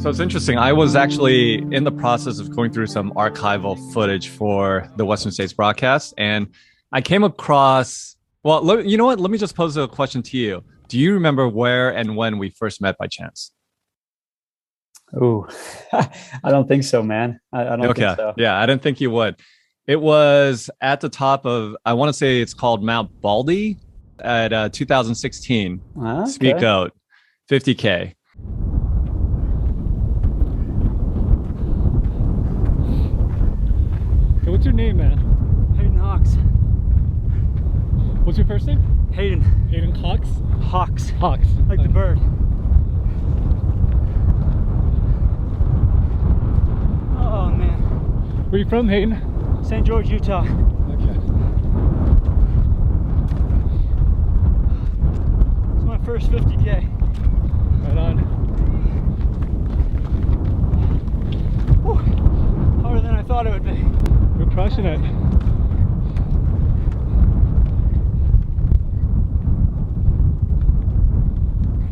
So it's interesting. I was actually in the process of going through some archival footage for the Western States broadcast, and I came across, well, you know what? Let me just pose a question to you. Do you remember where and when we first met by chance? Oh, I don't think so, man. I don't think Okay. so. Yeah, I didn't think you would. It was at the top of, I want to say it's called Mount Baldy at 2016 Speak Okay. Out 50K. Hey, what's your name, man? Hayden Hawks. What's your first name? Hayden. Hayden Hawks? Hawks. Hawks. Like the bird. Oh, man. Where you from, Hayden? St. George, Utah. Okay. It's my first 50K. Right on. Whew. Harder than I thought it would be. You're crushing it.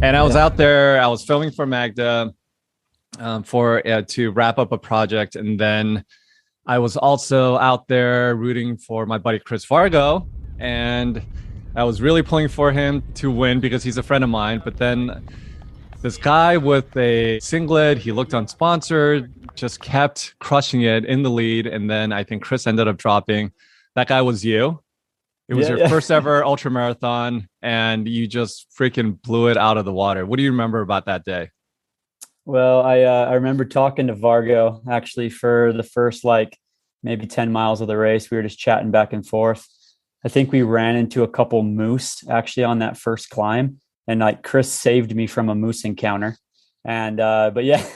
And I was out there, I was filming for Magda to wrap up a project. And then I was also out there rooting for my buddy Chris Fargo. And I was really pulling for him to win because he's a friend of mine. But then this guy with a singlet, he looked unsponsored, just kept crushing it in the lead. And then I think Chris ended up dropping. That guy was you. It was your first ever ultra marathon, and you just freaking blew it out of the water. What do you remember about that day? Well, I remember talking to Vargo actually for the first maybe 10 miles of the race. We were just chatting back and forth. I think we ran into a couple moose actually on that first climb, and like Chris saved me from a moose encounter. And but yeah,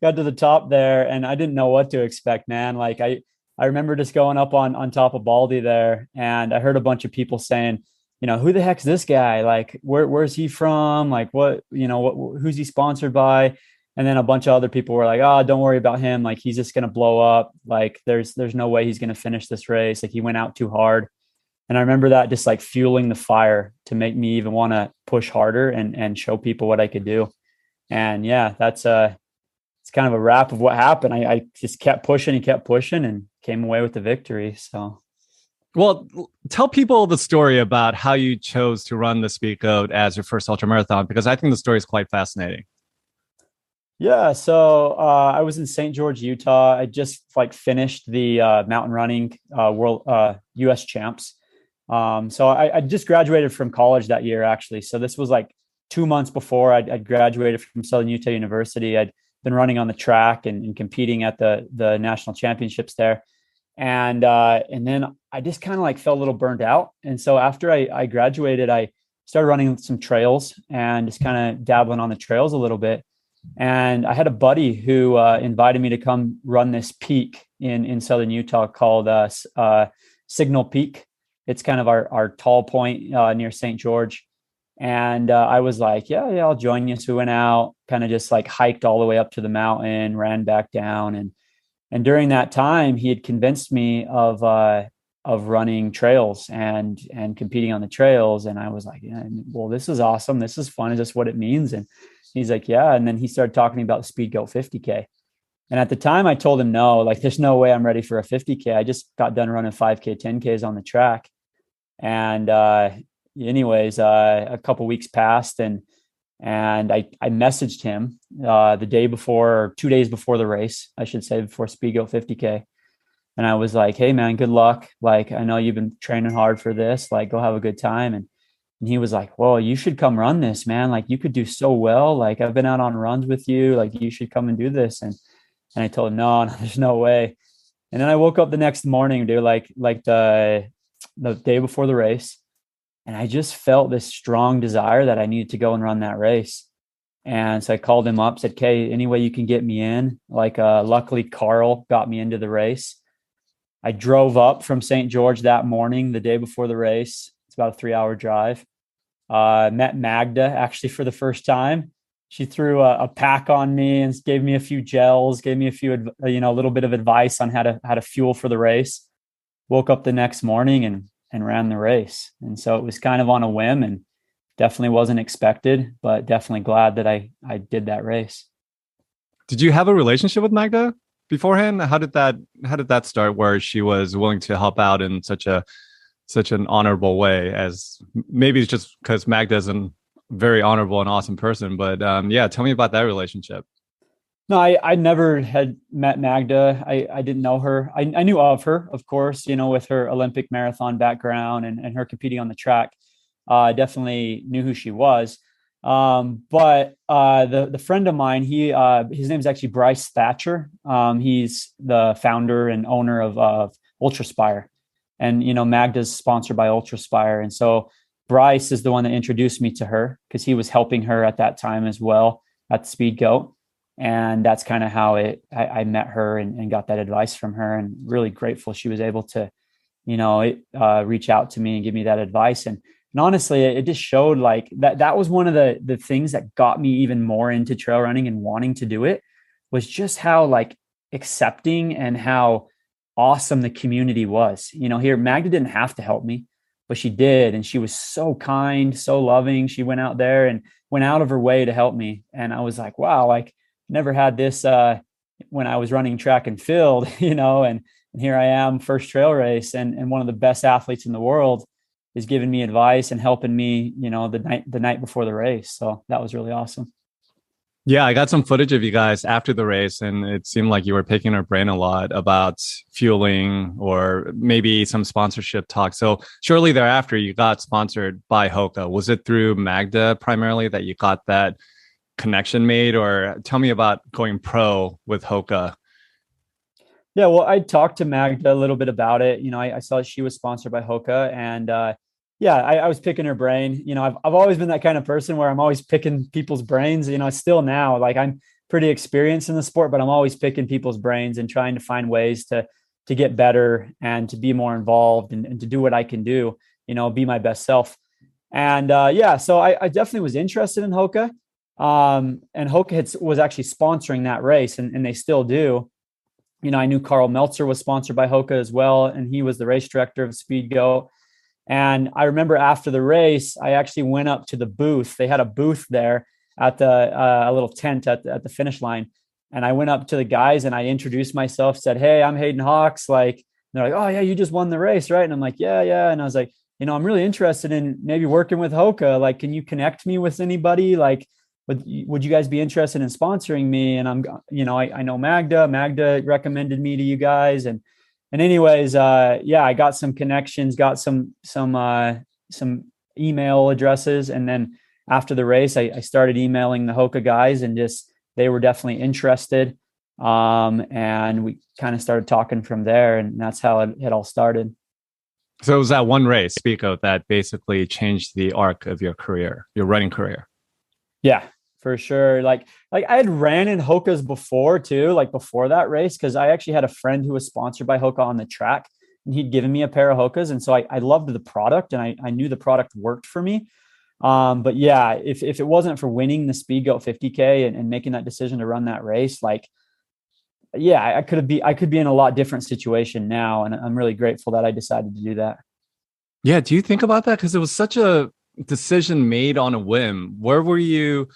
got to the top there, and I didn't know what to expect, man. Like I remember just going up on top of Baldy there, and I heard a bunch of people saying, who the heck's this guy? Like, where's he from? Like, who's he sponsored by? And then a bunch of other people were like, oh, don't worry about him. Like, he's just going to blow up. Like, there's no way he's going to finish this race. Like, he went out too hard. And I remember that just like fueling the fire to make me even want to push harder and show people what I could do. And yeah, it's kind of a wrap of what happened. I just kept pushing and came away with the victory. So, well, tell people the story about how you chose to run the Speak Out as your first ultramarathon, because I think the story is quite fascinating. Yeah, so I was in St. George, Utah. I just finished the mountain running world U.S. champs. So I just graduated from college that year, actually. So this was like 2 months before I'd graduated from Southern Utah University. I'd been running on the track and competing at the national championships there. And then I just kind of felt a little burned out. And so after I graduated, I started running some trails and just kind of dabbling on the trails a little bit. And I had a buddy who invited me to come run this peak in Southern Utah called Signal Peak. It's kind of our tall point near St. George. And I was like, yeah, I'll join you. So we went out, kind of just hiked all the way up to the mountain, ran back down. And during that time, he had convinced me of running trails and competing on the trails. And I was like, yeah, well, this is awesome. This is fun. Is this what it means? And he's like, yeah. And then he started talking about the Speed Goat 50K. And at the time I told him, no, there's no way I'm ready for a 50K. I just got done running 5K, 10Ks on the track. And anyways, a couple weeks passed and I messaged him the day before, or 2 days before the race, I should say, before Speed Goat 50K. And I was like, hey man, good luck. Like, I know you've been training hard for this, go have a good time. And he was like, well, you should come run this, man. Like, you could do so well. Like, I've been out on runs with you. Like, you should come and do this. And I told him, no, there's no way. And then I woke up the next morning, dude, the day before the race. And I just felt this strong desire that I needed to go and run that race. And so I called him up, said, okay, any way you can get me in? Luckily, Carl got me into the race. I drove up from St. George that morning, the day before the race. It's about a 3-hour drive. Met Magda actually for the first time. She threw a pack on me and gave me a few gels, gave me a few, a little bit of advice on how to fuel for the race. Woke up the next morning and ran the race. And so it was kind of on a whim and definitely wasn't expected, but definitely glad that I did that race. Did you have a relationship with Magda beforehand? How did that start, where she was willing to help out in such an honorable way? As maybe it's just because Magda is a very honorable and awesome person, but yeah, tell me about that relationship. No, I never had met Magda. I didn't know her. I knew of her, of course, with her Olympic marathon background and her competing on the track. I definitely knew who she was. But the friend of mine, his name is actually Bryce Thatcher. He's the founder and owner of Ultraspire, and Magda's sponsored by Ultraspire, and so Bryce is the one that introduced me to her because he was helping her at that time as well at the Speed Goat. And that's kind of how I met her and got that advice from her, and really grateful she was able to, reach out to me and give me that advice. And honestly, it just showed like that was one of the things that got me even more into trail running and wanting to do it, was just how like accepting and how awesome the community was. Here, Magda didn't have to help me, but she did. And she was so kind, so loving. She went out there and went out of her way to help me. And I was like, wow, like never had this when I was running track and field, and here I am, first trail race, and one of the best athletes in the world is giving me advice and helping me, the night before the race. So that was really awesome. Yeah, I got some footage of you guys after the race, and it seemed like you were picking her brain a lot about fueling or maybe some sponsorship talk. So shortly thereafter, you got sponsored by Hoka. Was it through Magda primarily that you got that connection made, or tell me about going pro with Hoka? Yeah, well, I talked to Magda a little bit about it. I saw she was sponsored by Hoka, and I was picking her brain. I've always been that kind of person where I'm always picking people's brains. Still now, like I'm pretty experienced in the sport, but I'm always picking people's brains and trying to find ways to get better and to be more involved and to do what I can do. Be my best self. And so I definitely was interested in Hoka. And Hoka was actually sponsoring that race, and they still do. I knew Carl Meltzer was sponsored by Hoka as well, and he was the race director of Speed Goat. And I remember after the race, I actually went up to the booth. They had a booth there at a little tent at the finish line. And I went up to the guys and I introduced myself, said, "Hey, I'm Hayden Hawks." Like, they're like, "Oh yeah, you just won the race, right?" And I'm like, "Yeah, yeah." And I was like, I'm really interested in maybe working with Hoka. Like, can you connect me with anybody? Like, would you guys be interested in sponsoring me? And I know Magda recommended me to you guys. And anyways, I got some connections, got some email addresses. And then after the race, I started emailing the Hoka guys, and they were definitely interested. And we kind of started talking from there, and that's how it all started. So it was that one race, Speed Goat, that basically changed the arc of your career, your running career. Yeah, for sure. Like I had ran in Hokas before too, like before that race, because I actually had a friend who was sponsored by Hoka on the track, and he'd given me a pair of Hokas. And so I loved the product, and I knew the product worked for me. But yeah, if it wasn't for winning the Speed Goat 50K and making that decision to run that race, like, yeah, I could be in a lot different situation now. And I'm really grateful that I decided to do that. Yeah. Do you think about that? Because it was such a decision made on a whim. Where were you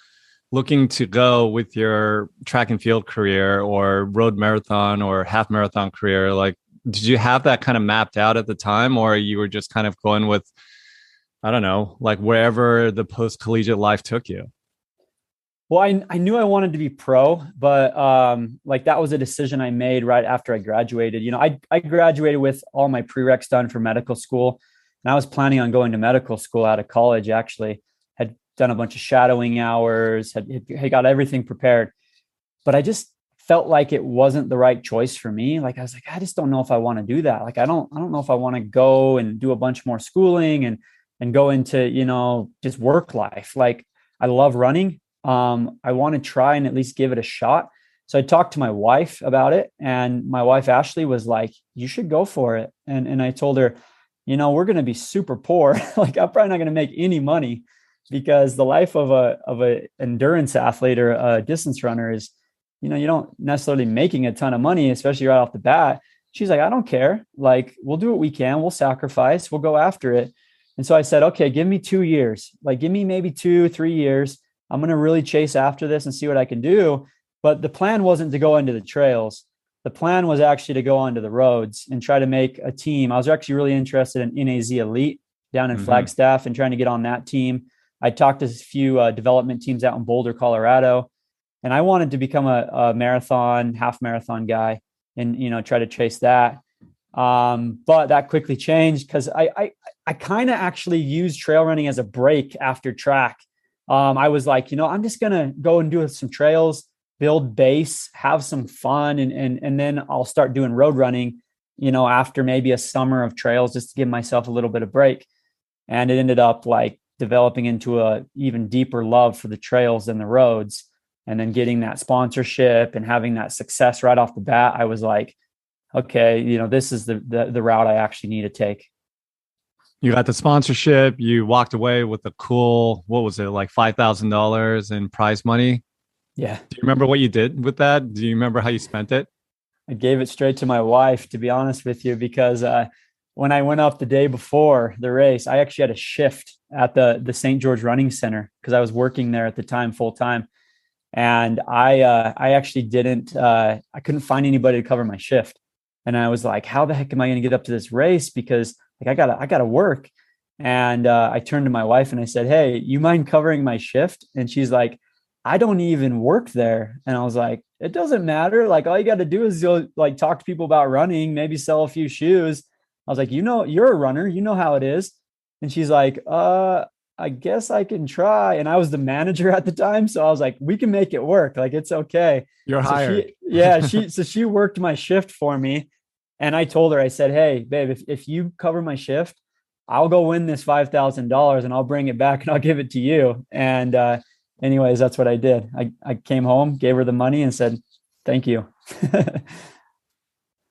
looking to go with your track and field career or road marathon or half marathon career? Like, did you have that kind of mapped out at the time, or you were just kind of going with, I don't know, like wherever the post-collegiate life took you? Well, I knew I wanted to be pro, but like that was a decision I made right after I graduated. I graduated with all my prereqs done for medical school, and I was planning on going to medical school out of college. Actually, had done a bunch of shadowing hours, had got everything prepared, but I just felt like it wasn't the right choice for me. Like I was like, I just don't know if I want to do that. Like I don't know if I want to go and do a bunch more schooling and go into just work life. Like I love running. I want to try and at least give it a shot. So I talked to my wife about it, and my wife, Ashley, was like, "You should go for it." And I told her, we're going to be super poor. Like I'm probably not going to make any money, because the life of a endurance athlete or a distance runner is, you don't necessarily making a ton of money, especially right off the bat. She's like, "I don't care. Like, we'll do what we can. We'll sacrifice. We'll go after it." And so I said, "Okay, give me 2 years. Like, give me maybe 2-3 years. I'm going to really chase after this and see what I can do. But the plan wasn't to go into the trails. The plan was actually to go onto the roads and try to make a team. I was actually really interested in NAZ Elite down in Flagstaff and trying to get on that team. I talked to a few development teams out in Boulder, Colorado, and I wanted to become a marathon, half marathon guy and, try to chase that. But that quickly changed because I kind of actually used trail running as a break after track. I was like, I'm just going to go and do some trails, build base, have some fun. And then I'll start doing road running, after maybe a summer of trails, just to give myself a little bit of break. And it ended up like developing into a even deeper love for the trails than the roads. And then getting that sponsorship and having that success right off the bat, I was like, okay, this is the route I actually need to take. You got the sponsorship. You walked away with a cool, what was it, like $5,000 in prize money? Yeah. Do you remember what you did with that? Do you remember how you spent it? I gave it straight to my wife, to be honest with you, because when I went up the day before the race, I actually had a shift at the St. George Running Center because I was working there at the time full time. And I actually I couldn't find anybody to cover my shift. And I was like, how the heck am I going to get up to this race? Because like, I gotta work. And I turned to my wife and I said, hey, you mind covering my shift? And she's like, I don't even work there. And I was like, it doesn't matter. Like, all you got to do is go like talk to people about running, maybe sell a few shoes. I was like, you're a runner, you know how it is. And she's like, I guess I can try. And I was the manager at the time. So I was like, we can make it work. Like, it's okay. You're hired. So she worked my shift for me. And I told her, I said, hey, babe, if you cover my shift, I'll go win this $5,000 and I'll bring it back and I'll give it to you. And anyways, that's what I did. I came home, gave her the money and said, thank you.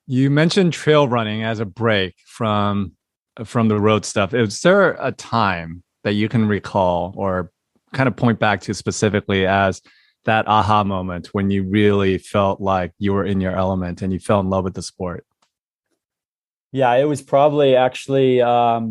You mentioned trail running as a break from the road stuff. Is there a time that you can recall or kind of point back to specifically as that aha moment when you really felt like you were in your element and you fell in love with the sport? Yeah, it was probably actually, I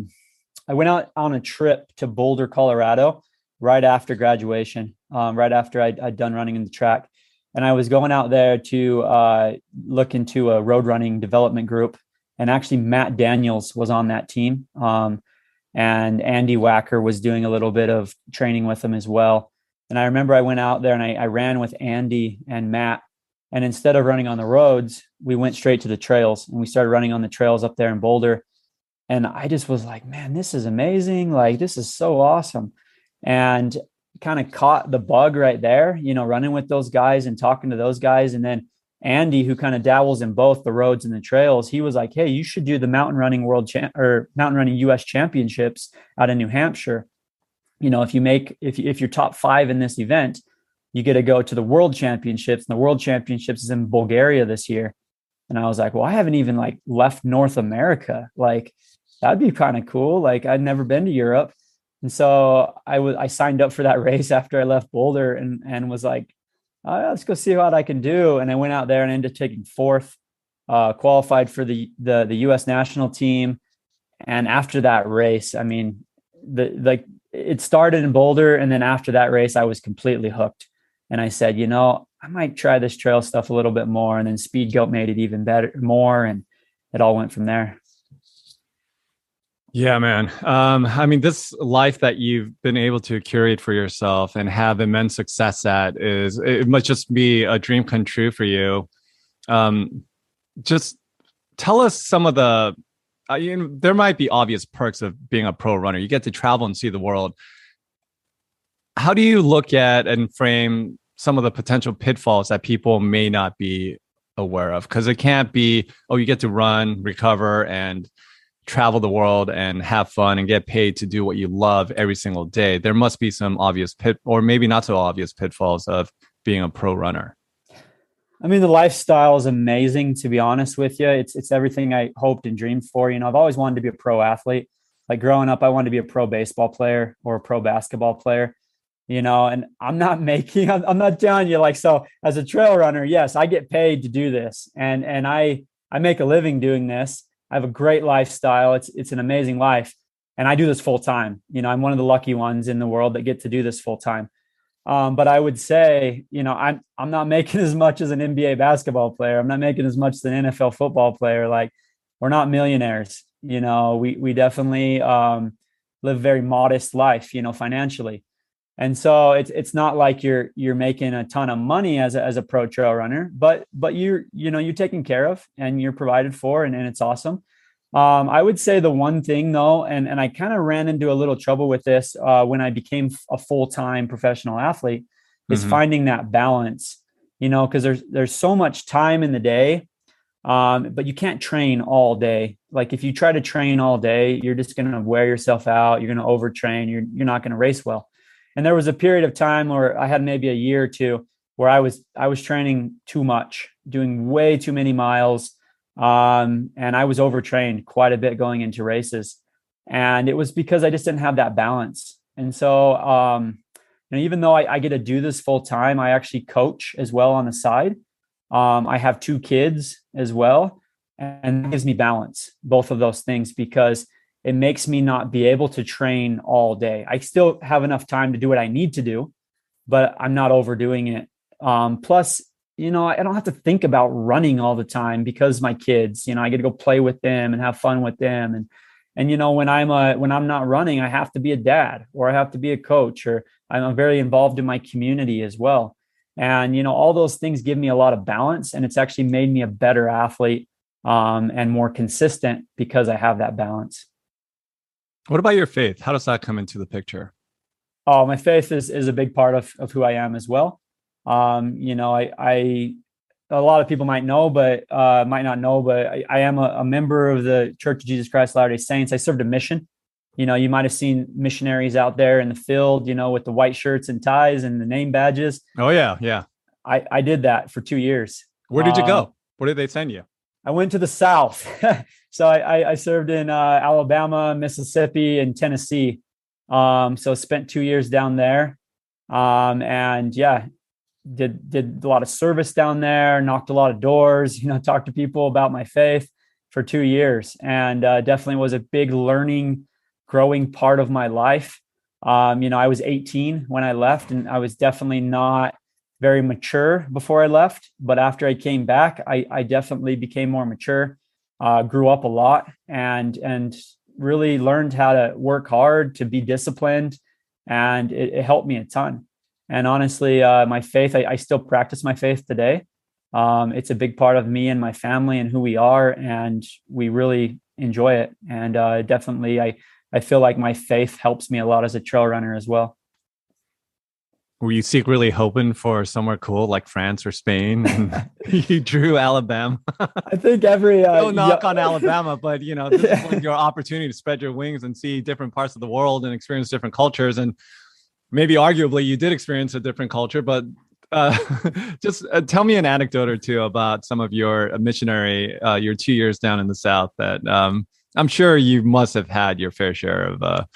went out on a trip to Boulder, Colorado, right after graduation, right after I'd done running in the track. And I was going out there to look into a road running development group. And actually Matt Daniels was on that team. And Andy Wacker was doing a little bit of training with them as well. And I remember I went out there and I ran with Andy and Matt. And instead of running on the roads, we went straight to the trails and we started running on the trails up there in Boulder. And I just was like, man, this is amazing. Like, this is so awesome. And kind of caught the bug right there, running with those guys and talking to those guys. And then Andy, who kind of dabbles in both the roads and the trails, he was like, hey, you should do the mountain running mountain running US championships out in New Hampshire. If you're top 5 in this event, you get to go to the world championships, and the world championships is in Bulgaria this year. And I was like, well, I haven't even like left North America. Like, that'd be kind of cool. Like, I'd never been to Europe. And so I signed up for that race after I left Boulder and was like, let's go see what I can do. And I went out there and ended up taking 4th, qualified for the US national team. And after that race, I mean, it started in Boulder. And then after that race, I was completely hooked. And I said, I might try this trail stuff a little bit more. And then Speed Goat made it even more. And it all went from there. Yeah, man. I mean, this life that you've been able to curate for yourself and have immense success at it must just be a dream come true for you. Just tell us some of the, there might be obvious perks of being a pro runner. You get to travel and see the world. How do you look at and frame some of the potential pitfalls that people may not be aware of? Because it can't be, you get to run, recover, and travel the world and have fun and get paid to do what you love every single day. There must be some obvious or maybe not so obvious pitfalls of being a pro runner. I mean, the lifestyle is amazing, to be honest with you. It's everything I hoped and dreamed for. I've always wanted to be a pro athlete. Like, growing up, I wanted to be a pro baseball player or a pro basketball player. And I'm not telling you, like, so as a trail runner, yes, I get paid to do this and I make a living doing this. I have a great lifestyle. It's an amazing life. And I do this full time. I'm one of the lucky ones in the world that get to do this full time. But I would say, I'm not making as much as an NBA basketball player. I'm not making as much as an NFL football player. Like, we're not millionaires. We definitely live very modest life, financially. And so it's not like you're making a ton of money as a pro trail runner, but you're taken care of and you're provided for, and it's awesome. I would say the one thing though, and I kind of ran into a little trouble with this when I became a full-time professional athlete, is finding that balance, because there's so much time in the day, but you can't train all day. Like if you try to train all day, you're just going to wear yourself out. You're going to overtrain. You're not going to race well. And there was a period of time where I had maybe a year or two where I was training too much, doing way too many miles. And I was overtrained quite a bit going into races. And it was because I just didn't have that balance. And so, even though I get to do this full time, I actually coach as well on the side. I have 2 kids as well, and it gives me balance, both of those things, because it makes me not be able to train all day. I still have enough time to do what I need to do, but I'm not overdoing it. Plus, I don't have to think about running all the time because my kids, I get to go play with them and have fun with them. And when I'm not running, I have to be a dad, or I have to be a coach, or I'm very involved in my community as well. And, all those things give me a lot of balance, and it's actually made me a better athlete and more consistent because I have that balance. What about your faith? How does that come into the picture? Oh, my faith is a big part of who I am as well. I a lot of people might know, but might not know, but I am a member of the Church of Jesus Christ of Latter-day Saints. I served a mission. You might have seen missionaries out there in the field, with the white shirts and ties and the name badges. Oh yeah. Yeah. I did that for 2 years. Where did you go? Where did they send you? I went to the South. So I served in Alabama, Mississippi, and Tennessee. So spent 2 years down there. And yeah, did a lot of service down there, knocked a lot of doors, talked to people about my faith for 2 years, and definitely was a big learning, growing part of my life. I was 18 when I left, and I was definitely not very mature before I left. But after I came back, I definitely became more mature, grew up a lot, and really learned how to work hard, to be disciplined, and it helped me a ton. And honestly, my faith, I still practice my faith today. It's a big part of me and my family and who we are, and we really enjoy it. And definitely, I feel like my faith helps me a lot as a trail runner as well. Were you secretly hoping for somewhere cool like France or Spain, and you drew Alabama? I think no knock on Alabama, but this is like your opportunity to spread your wings and see different parts of the world and experience different cultures. And maybe arguably you did experience a different culture, but just tell me an anecdote or two about some of your missionary, your 2 years down in the South that I'm sure you must have had your fair share of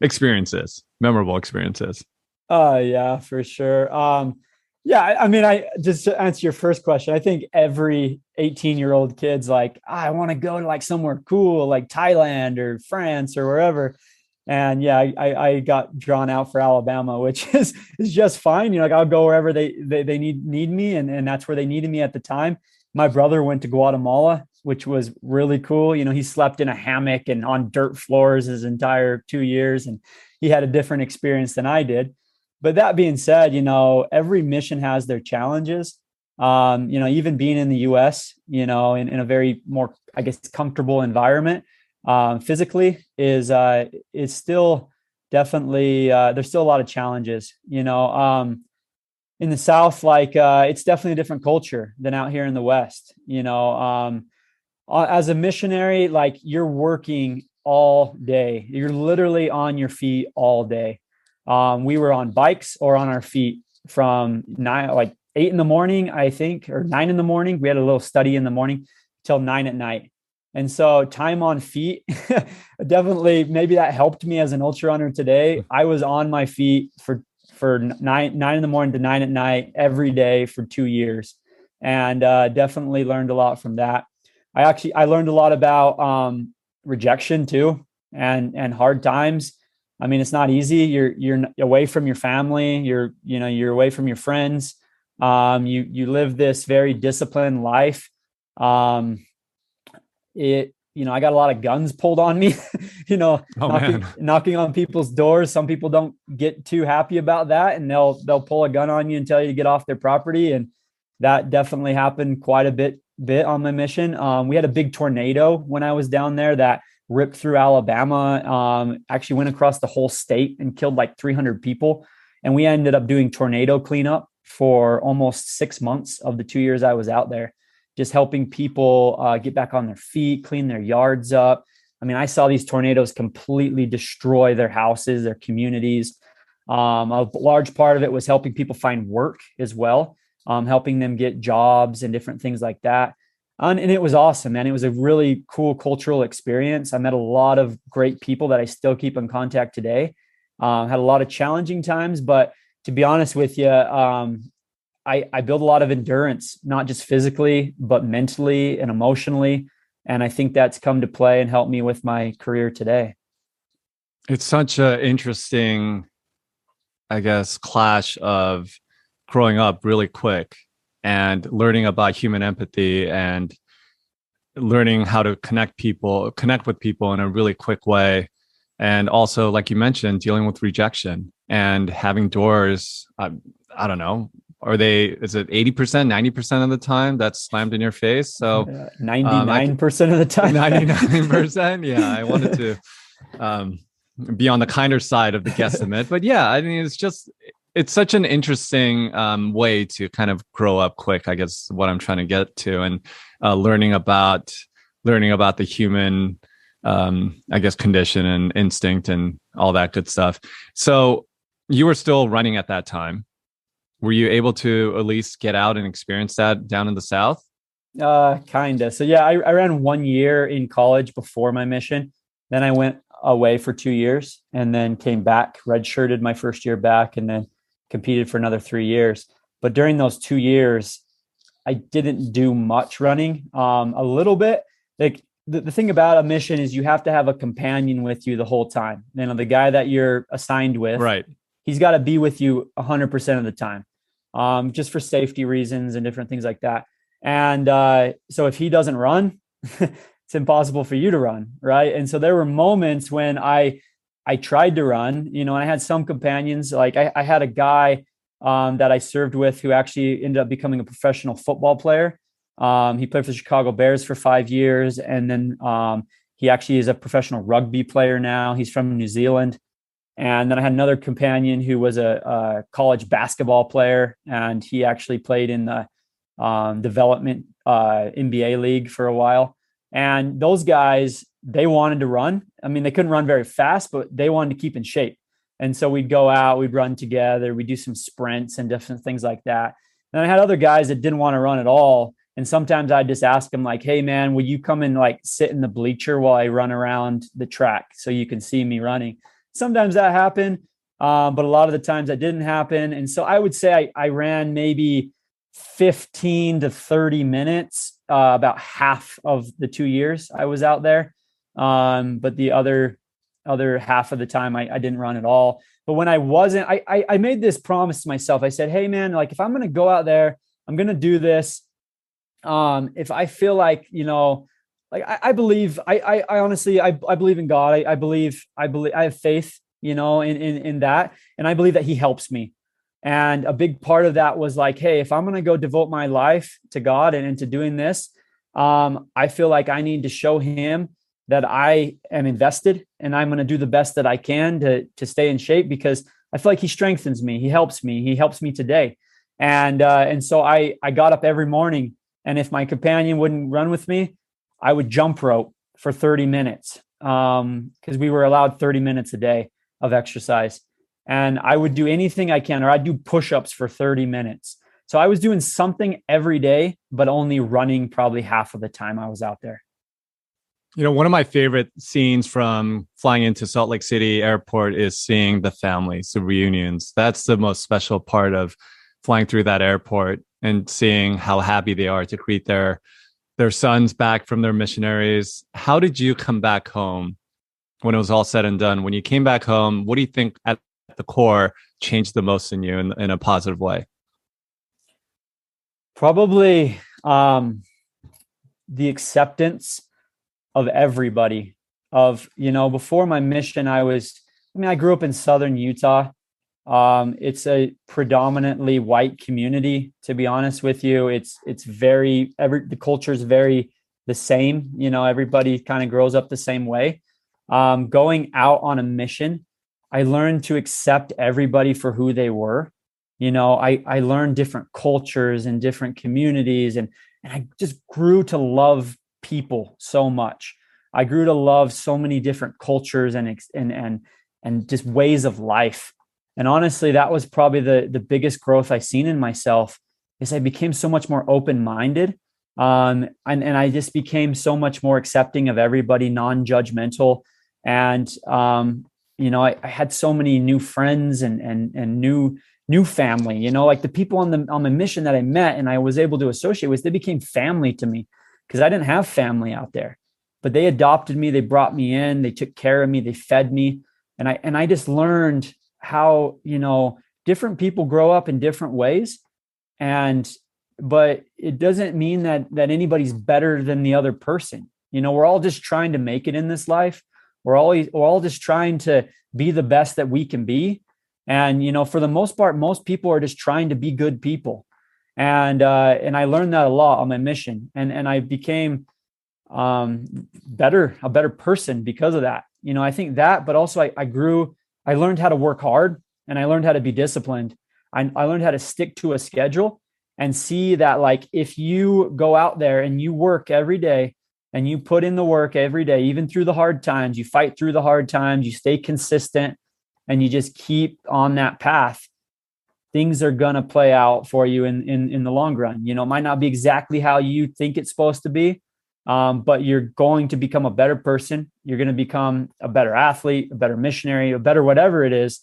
experiences, memorable experiences. Yeah, for sure. I mean, just to answer your first question, I think every 18-year-old kid's like, I want to go to like somewhere cool, like Thailand or France or wherever. And yeah, I got drawn out for Alabama, which is just fine. Like I'll go wherever they need me. And that's where they needed me at the time. My brother went to Guatemala, which was really cool. He slept in a hammock and on dirt floors his entire 2 years, and he had a different experience than I did. But that being said, every mission has their challenges. Even being in the US, in a very more, I guess, comfortable environment, physically is still definitely, there's still a lot of challenges, in the South, like, it's definitely a different culture than out here in the West, as a missionary, like you're working all day, you're literally on your feet all day. We were on bikes or on our feet from 8 in the morning, I think, or 9 in the morning. We had a little study in the morning till 9 at night. And so time on feet, definitely, maybe that helped me as an ultra runner today. I was on my feet for 9 in the morning to 9 at night every day for 2 years, and definitely learned a lot from that. I learned a lot about rejection too, and hard times. I mean, it's not easy. You're away from your family. You're away from your friends. You live this very disciplined life. I got a lot of guns pulled on me, knocking on people's doors. Some people don't get too happy about that, and they'll pull a gun on you and tell you to get off their property. And that definitely happened quite a bit on my mission. We had a big tornado when I was down there that ripped through Alabama, actually went across the whole state and killed like 300 people. And we ended up doing tornado cleanup for almost 6 months of the 2 years I was out there, just helping people get back on their feet, clean their yards up. I mean, I saw these tornadoes completely destroy their houses, their communities. A large part of it was helping people find work as well, helping them get jobs and different things like that. And it was awesome, man. It was a really cool cultural experience. I met a lot of great people that I still keep in contact today. Had a lot of challenging times, but to be honest with you, I build a lot of endurance, not just physically, but mentally and emotionally. And I think that's come to play and helped me with my career today. It's such an interesting, I guess, clash of growing up really quick and learning about human empathy and learning how to connect with people in a really quick way. And also, like you mentioned, dealing with rejection and having doors, I don't know, is it 80%, 90% of the time that's slammed in your face? So 99% of the time. 99%. Yeah. I wanted to be on the kinder side of the guesstimate, but yeah, I mean, it's such an interesting way to kind of grow up quick, I guess what I'm trying to get to, and learning about the human, I guess, condition and instinct and all that good stuff. So you were still running at that time. Were you able to at least get out and experience that down in the South? Kind of. So yeah, I ran 1 year in college before my mission. Then I went away for 2 years and then came back, redshirted my first year back, and then competed for another 3 years. But during those 2 years, I didn't do much running. A little bit. Like the thing about a mission is you have to have a companion with you the whole time. The guy that you're assigned with, right? He's got to be with you 100% of the time, just for safety reasons and different things like that. And so if he doesn't run, it's impossible for you to run, right? And so there were moments when I tried to run, and I had some companions. Like I had a guy that I served with who actually ended up becoming a professional football player. He played for the Chicago Bears for 5 years, and then he actually is a professional rugby player now. He's from New Zealand. And then I had another companion who was a college basketball player, and he actually played in the development NBA league for a while. And those guys, they wanted to run. I mean, they couldn't run very fast, but they wanted to keep in shape. And so we'd go out, we'd run together, we'd do some sprints and different things like that. And I had other guys that didn't want to run at all. And sometimes I'd just ask them like, hey man, will you come and like sit in the bleacher while I run around the track so you can see me running? Sometimes that happened, but a lot of the times that didn't happen. And so I would say I ran maybe 15 to 30 minutes, about half of the 2 years I was out there. But the other half of the time I didn't run at all. But when I wasn't, I made this promise to myself. I said, hey man, like if I'm going to go out there, I'm going to do this. If I feel like, like I believe, I honestly, I believe in God. I believe, I have faith, in that. And I believe that he helps me. And a big part of that was like, hey, if I'm going to go devote my life to God and into doing this, I feel like I need to show him that I am invested and I'm going to do the best that I can to stay in shape, because I feel like he strengthens me. He helps me today. And so I got up every morning, and if my companion wouldn't run with me, I would jump rope for 30 minutes. Cause we were allowed 30 minutes a day of exercise, and I would do anything I can, or I'd do push-ups for 30 minutes. So I was doing something every day, but only running probably half of the time I was out there. One of my favorite scenes from flying into Salt Lake City Airport is seeing the families, the reunions. That's the most special part of flying through that airport and seeing how happy they are to greet their sons back from their missionaries. How did you come back home when it was all said and done, when you came back home, what do you think at the core changed the most in you in a positive way? Probably the acceptance of everybody. Before my mission, I grew up in southern Utah. It's a predominantly white community, to be honest with you. The culture is very the same. Everybody kind of grows up the same way. Going out on a mission, I learned to accept everybody for who they were. I learned different cultures and different communities, and I just grew to love people so much. I grew to love so many different cultures and just ways of life. And honestly, that was probably the biggest growth I seen in myself, is I became so much more open-minded. And I just became so much more accepting of everybody, non-judgmental. And, I had so many new friends and new family, like the people on the mission that I met and I was able to associate with, they became family to me because I didn't have family out there, but they adopted me. They brought me in, they took care of me, they fed me. And I just learned how, different people grow up in different ways. But it doesn't mean that anybody's better than the other person. We're all just trying to make it in this life. We're all just trying to be the best that we can be. And, for the most part, most people are just trying to be good people. And I learned that a lot on my mission, and I became a better person because of that. I think that, but also I learned how to work hard, and I learned how to be disciplined. I learned how to stick to a schedule and see that, like, if you go out there and you work every day and you put in the work every day, even through the hard times, you fight through the hard times, you stay consistent, and you just keep on that path, things are going to play out for you in the long run. It might not be exactly how you think it's supposed to be, but you're going to become a better person. You're going to become a better athlete, a better missionary, a better whatever it is,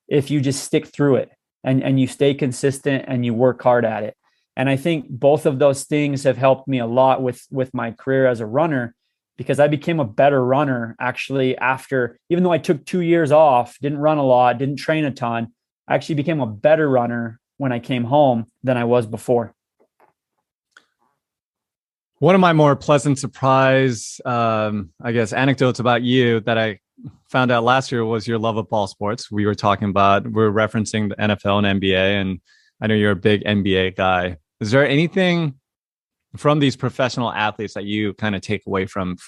if you just stick through it and you stay consistent and you work hard at it. And I think both of those things have helped me a lot with my career as a runner, because I became a better runner actually after, even though I took 2 years off, didn't run a lot, didn't train a ton, I actually became a better runner when I came home than I was before. One of my more pleasant surprise, anecdotes about you that I found out last year was your love of ball sports. We're referencing the NFL and NBA, and I know you're a big NBA guy. Is there anything from these professional athletes that you kind of take away from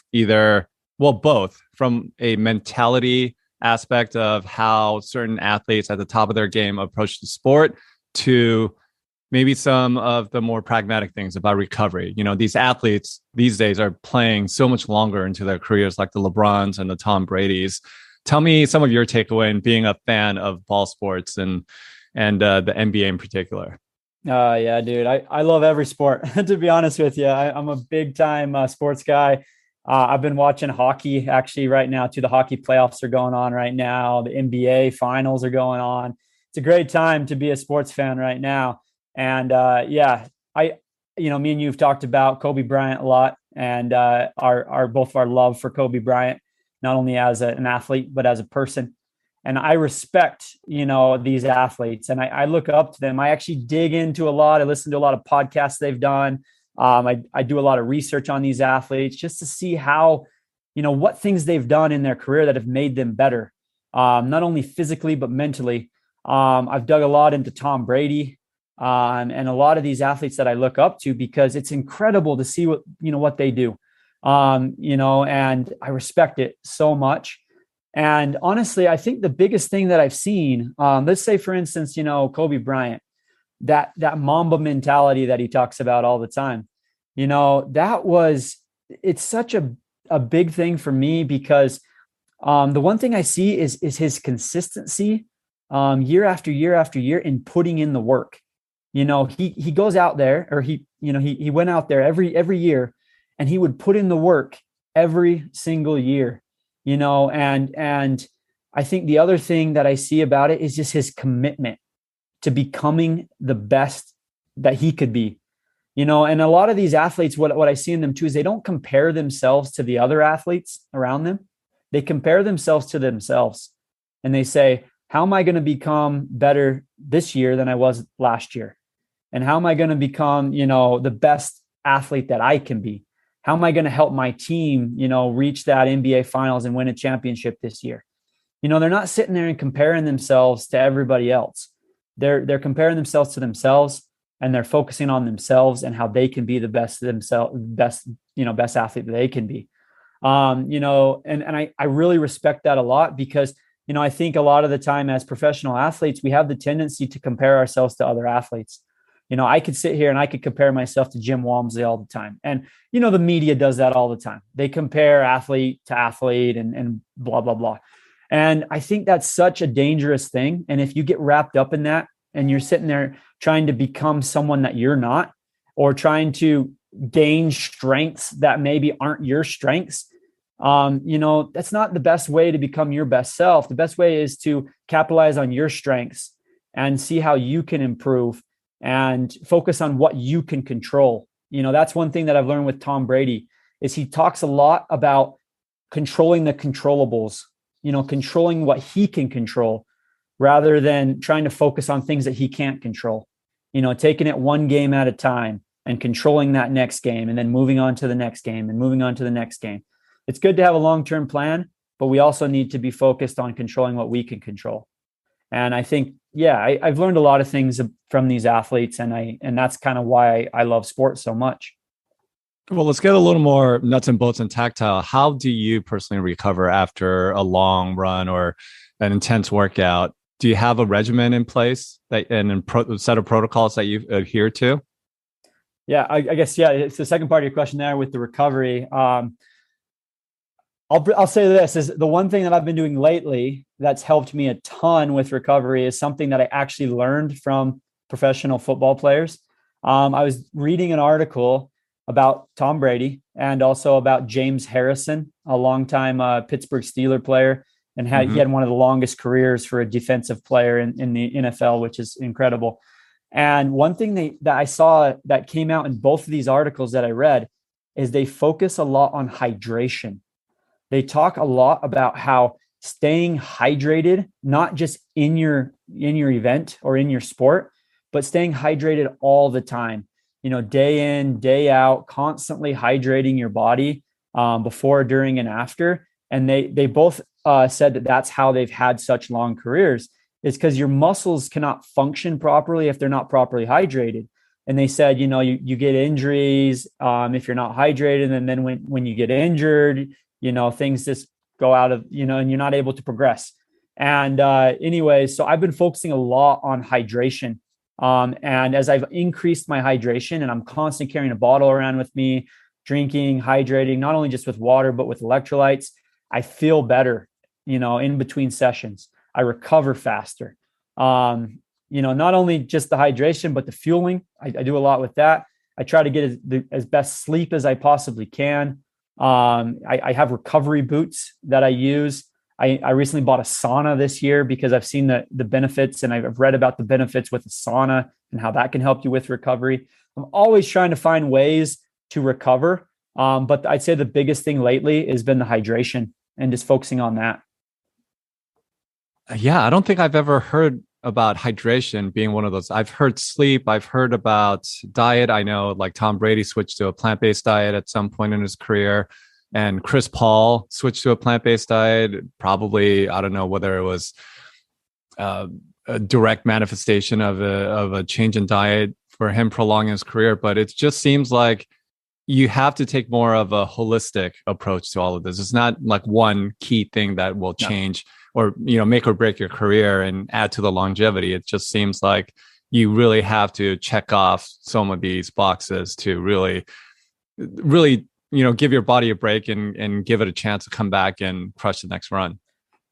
both from a mentality aspect of how certain athletes at the top of their game approach the sport, to maybe some of the more pragmatic things about recovery? These athletes these days are playing so much longer into their careers, like the LeBrons and the Tom Bradys. Tell me some of your takeaway in being a fan of ball sports and the NBA in particular. Yeah, dude. I love every sport, to be honest with you. I'm a big time sports guy. I've been watching hockey actually right now too. The hockey playoffs are going on right now. The NBA finals are going on. It's a great time to be a sports fan right now. And me and you've talked about Kobe Bryant a lot, and both our love for Kobe Bryant, not only as an athlete, but as a person. And I respect, these athletes, and I look up to them. I actually dig into a lot. I listen to a lot of podcasts they've done. I do a lot of research on these athletes just to see how, what things they've done in their career that have made them better, not only physically, but mentally. I've dug a lot into Tom Brady and a lot of these athletes that I look up to, because it's incredible to see what they do, and I respect it so much. And honestly, I think the biggest thing that I've seen, let's say, for instance, Kobe Bryant, that Mamba mentality that he talks about all the time, it's such a big thing for me, because the one thing I see is his consistency year after year after year in putting in the work. He goes out there, or he went out there every year, and he would put in the work every single year. And I think the other thing that I see about it is just his commitment to becoming the best that he could be, and a lot of these athletes, what I see in them too, is they don't compare themselves to the other athletes around them. they compare themselves to themselves and they say, how am I going to become better this year than I was last year? And how am I going to become, the best athlete that I can be? How am I going to help my team, reach that NBA finals and win a championship this year? They're not sitting there and comparing themselves to everybody else. They're comparing themselves to themselves, and they're focusing on themselves and how they can be the best athlete that they can be. And I really respect that a lot because, I think a lot of the time as professional athletes, we have the tendency to compare ourselves to other athletes. I could sit here and I could compare myself to Jim Walmsley all the time. And, the media does that all the time. They compare athlete to athlete and blah, blah, blah. And I think that's such a dangerous thing. And if you get wrapped up in that and you're sitting there trying to become someone that you're not, or trying to gain strengths that maybe aren't your strengths, that's not the best way to become your best self. The best way is to capitalize on your strengths and see how you can improve and focus on what you can control. That's one thing that I've learned with Tom Brady is he talks a lot about controlling the controllables, controlling what he can control rather than trying to focus on things that he can't control, taking it one game at a time and controlling that next game and then moving on to the next game and moving on to the next game. It's good to have a long-term plan, but we also need to be focused on controlling what we can control. And I think, I've learned a lot of things from these athletes, and that's kind of why I love sports so much. Well, let's get a little more nuts and bolts and tactile. How do you personally recover after a long run or an intense workout? Do you have a regimen in place and a set of protocols that you adhere to? Yeah, I guess, it's the second part of your question there with the recovery. I'll say this is the one thing that I've been doing lately that's helped me a ton with recovery is something that I actually learned from professional football players. I was reading an article about Tom Brady and also about James Harrison, a longtime Pittsburgh Steeler player, and he had one of the longest careers for a defensive player in the NFL, which is incredible. And one thing that I saw that came out in both of these articles that I read is they focus a lot on hydration. They talk a lot about how staying hydrated, not just in your event or in your sport, but staying hydrated all the time, day in, day out, constantly hydrating your body before, during, and after. And they both said that that's how they've had such long careers. It's because your muscles cannot function properly if they're not properly hydrated. And they said, you get injuries if you're not hydrated. And then when you get injured, things just go out of, and you're not able to progress. And anyways, so I've been focusing a lot on hydration. And as I've increased my hydration, and I'm constantly carrying a bottle around with me, drinking, hydrating, not only just with water, but with electrolytes, I feel better, in between sessions. I recover faster. Not only just the hydration, but the fueling. I do a lot with that. I try to get as best sleep as I possibly can. I have recovery boots that I use. I recently bought a sauna this year because I've seen the benefits, and I've read about the benefits with a sauna and how that can help you with recovery. I'm always trying to find ways to recover. But I'd say the biggest thing lately has been the hydration and just focusing on that. Yeah, I don't think I've ever heard about hydration being one of those. I've heard sleep. I've heard about diet. I know like Tom Brady switched to a plant-based diet at some point in his career, and Chris Paul switched to a plant-based diet. Probably, I don't know whether it was a direct manifestation of a change in diet for him prolonging his career, but it just seems like you have to take more of a holistic approach to all of this. It's not like one key thing that will change or make or break your career and add to the longevity. It just seems like you really have to check off some of these boxes to really give your body a break and give it a chance to come back and crush the next run.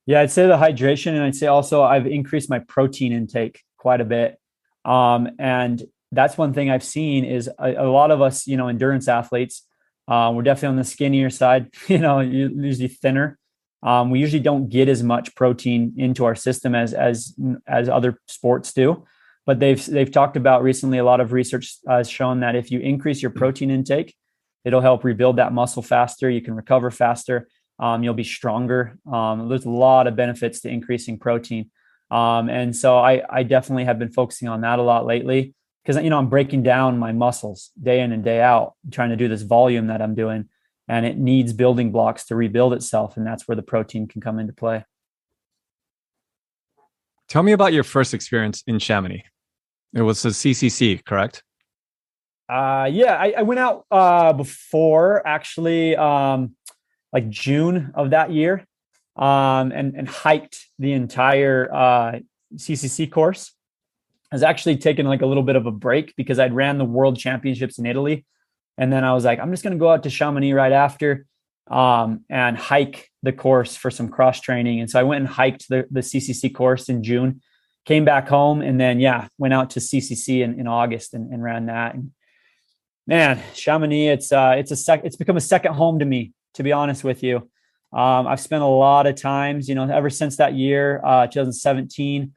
Yeah, I'd say the hydration, and I'd say also I've increased my protein intake quite a bit. And that's one thing I've seen is a lot of us, endurance athletes, we're definitely on the skinnier side, usually thinner. We usually don't get as much protein into our system as other sports do, but they've talked about recently, a lot of research has shown that if you increase your protein intake, it'll help rebuild that muscle faster. You can recover faster. You'll be stronger. There's a lot of benefits to increasing protein. And so I definitely have been focusing on that a lot lately because, I'm breaking down my muscles day in and day out, trying to do this volume that I'm doing, and it needs building blocks to rebuild itself. And that's where the protein can come into play. Tell me about your first experience in Chamonix. It was a CCC, correct? I went out before actually, like June of that year, and hiked the entire CCC course. I was actually taking like a little bit of a break because I'd ran the world championships in Italy. And then I was like, I'm just going to go out to Chamonix right after and hike the course for some cross training. And so I went and hiked the CCC course in June, came back home, and then, went out to CCC in August and ran that. And man, Chamonix, it's become a second home to me, to be honest with you. I've spent a lot of times, ever since that year, 2017,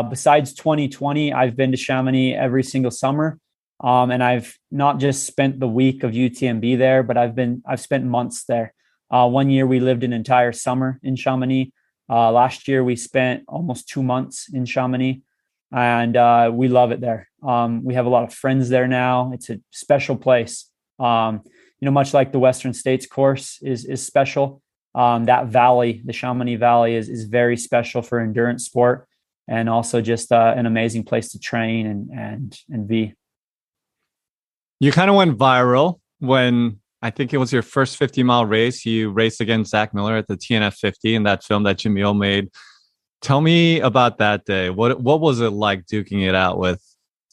besides 2020, I've been to Chamonix every single summer. And I've not just spent the week of UTMB there, but I've spent months there. One year we lived an entire summer in Chamonix. Last year we spent almost 2 months in Chamonix, and we love it there. We have a lot of friends there now. It's a special place. Much like the Western States course is special. That valley, the Chamonix Valley, is very special for endurance sport, and also just an amazing place to train and be. You kind of went viral when I think it was your first 50-mile race. You raced against Zach Miller at the TNF 50 in that film that Jamil made. Tell me about that day. What was it like duking it out with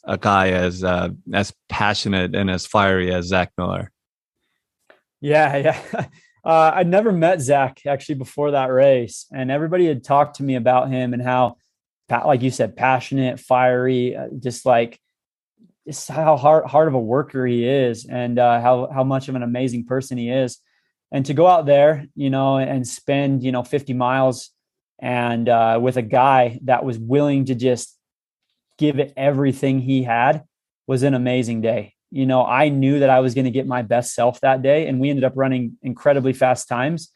a guy as passionate and as fiery as Zach Miller? Yeah. I'd never met Zach actually before that race, and everybody had talked to me about him and how, like you said, passionate, fiery, just how hard of a worker he is, and how much of an amazing person he is. And to go out there, and spend, 50 miles and with a guy that was willing to just give it everything he had was an amazing day. I knew that I was going to get my best self that day, and we ended up running incredibly fast times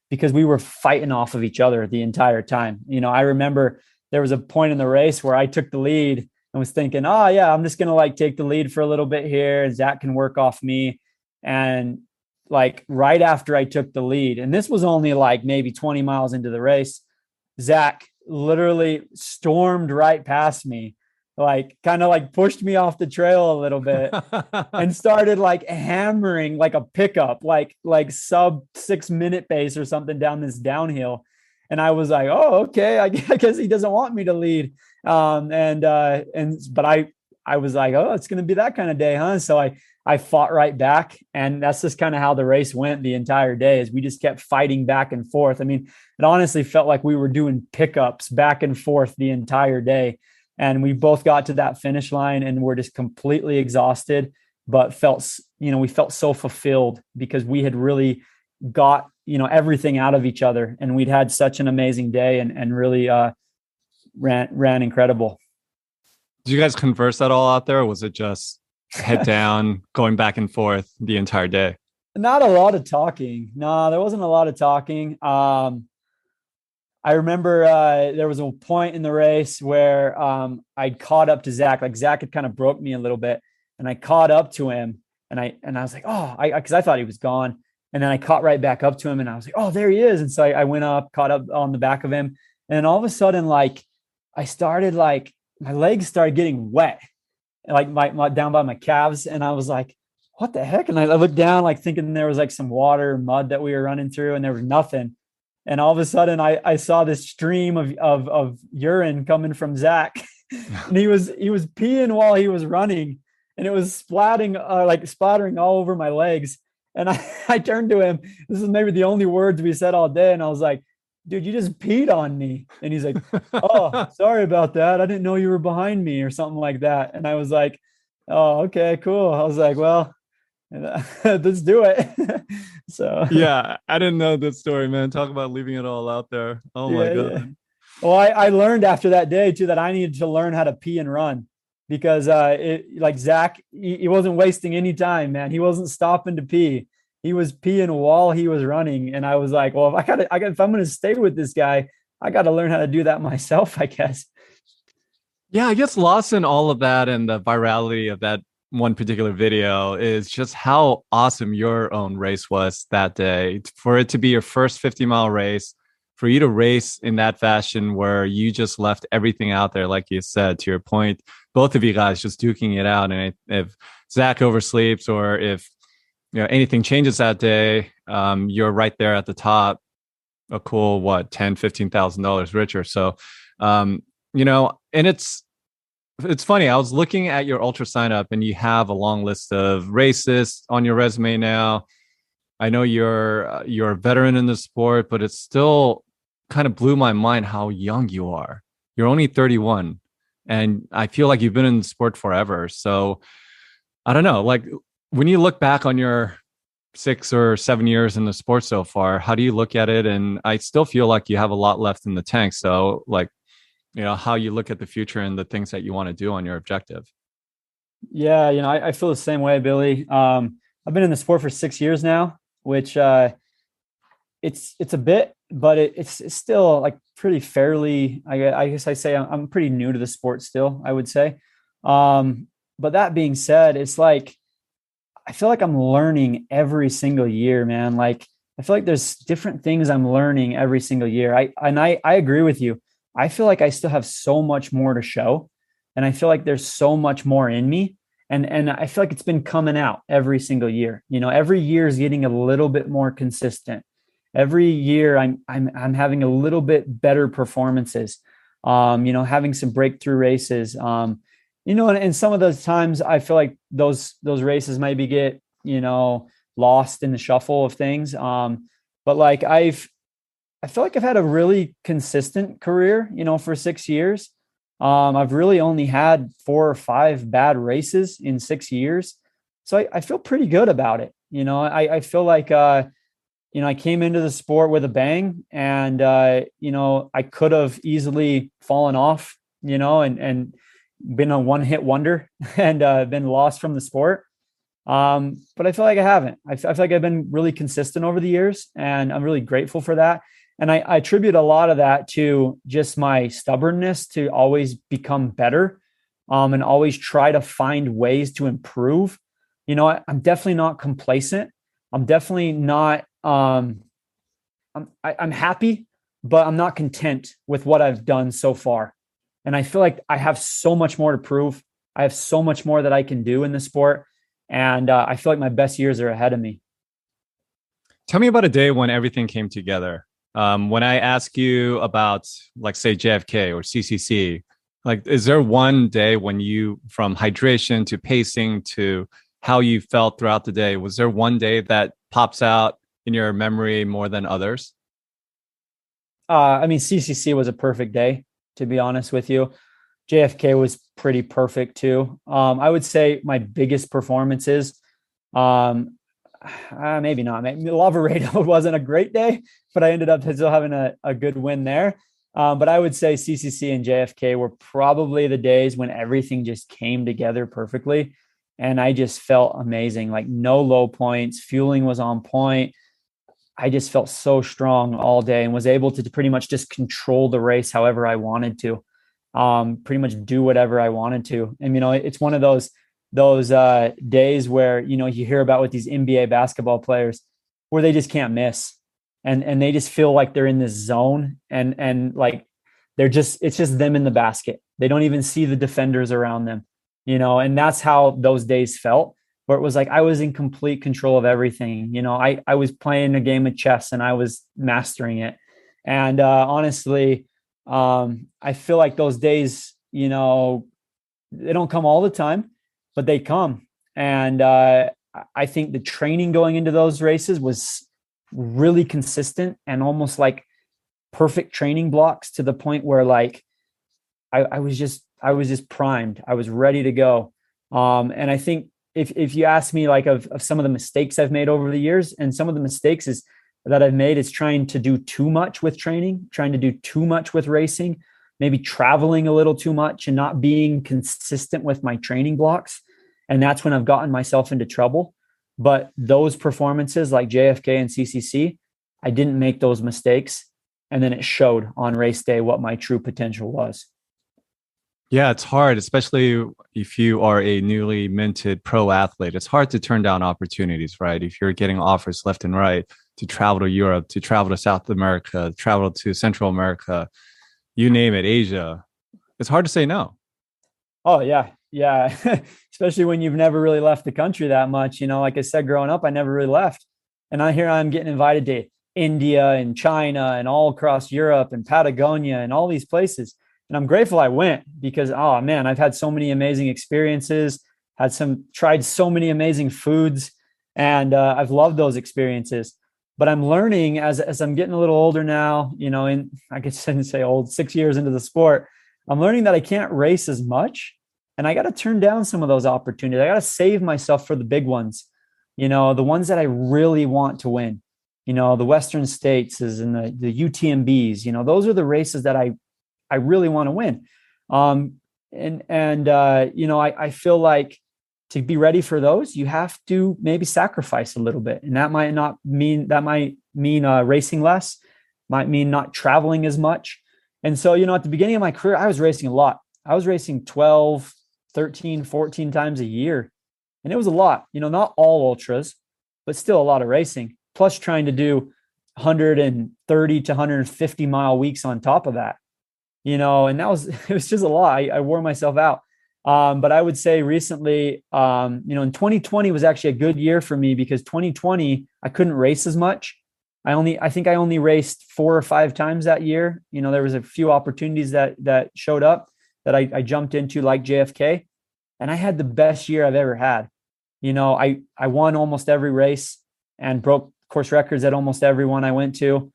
because we were fighting off of each other the entire time. I remember there was a point in the race where I took the lead and was thinking, I'm just going to take the lead for a little bit here, and Zach can work off me. And right after I took the lead, and this was only maybe 20 miles into the race, Zach literally stormed right past me, kind of pushed me off the trail a little bit and started hammering a pickup, sub 6 minute pace or something down this downhill. And I was like, oh, okay, I guess he doesn't want me to lead. But I was like, oh, it's going to be that kind of day, huh? So I fought right back, and that's just kind of how the race went the entire day, is we just kept fighting back and forth. I mean, it honestly felt like we were doing pickups back and forth the entire day. And we both got to that finish line and we're just completely exhausted, but we felt so fulfilled because we had really got, everything out of each other, and we'd had such an amazing day and really ran incredible. Did you guys converse at all out there, or was it just head down, going back and forth the entire day? Not a lot of talking. No, there wasn't a lot of talking. I remember there was a point in the race where I'd caught up to Zach. Zach had kind of broke me a little bit, and I caught up to him, and I was like, because I thought he was gone. And then I caught right back up to him, and I was like, oh, there he is. And so I went up, caught up on the back of him. And then all of a sudden, I started my legs started getting wet, my down by my calves. And I was like, what the heck? And I looked down, thinking there was some water, mud that we were running through, and there was nothing. And all of a sudden I saw this stream of urine coming from Zach, and he was peeing while he was running, and it was splattering all over my legs. And I turned to him. This is maybe the only words we said all day. And I was like, dude, you just peed on me. And he's like, oh, sorry about that. I didn't know you were behind me or something like that. And I was like, oh, okay, cool. I was like, well, let's do it. So yeah, I didn't know that story, man. Talk about leaving it all out there. Oh my God. Yeah. Well, I learned after that day too that I needed to learn how to pee and run, because Zach, he wasn't wasting any time, man. He wasn't stopping to pee. he was peeing while he was running. And I was like, well, if I'm going to stay with this guy, I got to learn how to do that myself, I guess. Yeah, I guess lost in all of that and the virality of that one particular video is just how awesome your own race was that day. For it to be your first 50-mile race, for you to race in that fashion where you just left everything out there, like you said, to your point, both of you guys just duking it out. And if Zach oversleeps or if anything changes that day, you're right there at the top, a cool $10,000-$15,000 richer. So and it's funny. I was looking at your ultra sign up and you have a long list of races on your resume now. I know you're a veteran in the sport, but it still kind of blew my mind how young you are. You're only 31 and I feel like you've been in the sport forever. So I don't know, like when you look back on your 6 or 7 years in the sport so far, how do you look at it? And I still feel like you have a lot left in the tank. So like, how you look at the future and the things that you want to do on your objective. Yeah. I feel the same way, Billy. I've been in the sport for 6 years now, which it's a bit, but it's still like pretty fairly, I guess I say I'm pretty new to the sport still, I would say. But that being said, it's like, I feel like I'm learning every single year, man. Like, I feel like there's different things I'm learning every single year. I agree with you. I feel like I still have so much more to show. And I feel like there's so much more in me. And I feel like it's been coming out every single year. Every year is getting a little bit more consistent. Every year I'm having a little bit better performances, having some breakthrough races. And some of those times I feel like those races maybe get, lost in the shuffle of things. But like I feel like I've had a really consistent career, for 6 years. I've really only had 4 or 5 bad races in 6 years. So I feel pretty good about it. I feel like, I came into the sport with a bang and, I could have easily fallen off, and been a one-hit wonder and been lost from the sport. But I feel like I haven't. I feel like I've been really consistent over the years and I'm really grateful for that. And I attribute a lot of that to just my stubbornness to always become better, and always try to find ways to improve. I'm definitely not complacent. I'm definitely not, I'm happy, but I'm not content with what I've done so far. And I feel like I have so much more to prove. I have so much more that I can do in the sport. And I feel like my best years are ahead of me. Tell me about a day when everything came together. When I ask you about, like, say, JFK or CCC, like, is there one day when you, from hydration to pacing to how you felt throughout the day, was there one day that pops out in your memory more than others? CCC was a perfect day, to be honest with you. JFK was pretty perfect too. I would say my biggest performances, maybe not. Lavaredo wasn't a great day, but I ended up still having a good win there. But I would say CCC and JFK were probably the days when everything just came together perfectly. And I just felt amazing, like no low points. Fueling was on point. I just felt so strong all day and was able to pretty much just control the race however I wanted to, pretty much do whatever I wanted to. And, it's one of those days where, you hear about with these NBA basketball players where they just can't miss and they just feel like they're in this zone and like it's just them in the basket. They don't even see the defenders around them, and that's how those days felt, where it was like I was in complete control of everything. I was playing a game of chess and I was mastering it. And honestly, I feel like those days, they don't come all the time, but they come. And I think the training going into those races was really consistent and almost like perfect training blocks, to the point where like I was just primed. I was ready to go. And I think if you ask me like of some of the mistakes I've made over the years, and some of the mistakes that I've made is trying to do too much with training, trying to do too much with racing, maybe traveling a little too much and not being consistent with my training blocks. And that's when I've gotten myself into trouble. But those performances like JFK and CCC, I didn't make those mistakes. And then it showed on race day what my true potential was. Yeah, it's hard, especially if you are a newly minted pro athlete. It's hard to turn down opportunities, right? If you're getting offers left and right to travel to Europe, to travel to South America, travel to Central America, you name it, Asia, it's hard to say no. Oh, yeah. Yeah. Especially when you've never really left the country that much. Like I said, growing up, I never really left. And I'm getting invited to India and China and all across Europe and Patagonia and all these places. And I'm grateful I went because, oh man, I've had so many amazing experiences, tried so many amazing foods, and I've loved those experiences. But I'm learning as I'm getting a little older now, and I guess I shouldn't say old, 6 years into the sport, I'm learning that I can't race as much, and I got to turn down some of those opportunities. I got to save myself for the big ones, the ones that I really want to win. The Western States and the UTMBs, those are the races that I really want to win. I feel like to be ready for those, you have to maybe sacrifice a little bit. And that might mean racing less, might mean not traveling as much. And so, at the beginning of my career, I was racing a lot. I was racing 12, 13, 14 times a year. And it was a lot, not all ultras, but still a lot of racing, plus trying to do 130 to 150 mile weeks on top of that. And it was just a lot. I wore myself out. But I would say recently, in 2020 was actually a good year for me because 2020, I couldn't race as much. I think I only raced 4 or 5 times that year. There was a few opportunities that showed up that I jumped into, like JFK, and I had the best year I've ever had. I won almost every race and broke course records at almost every one I went to.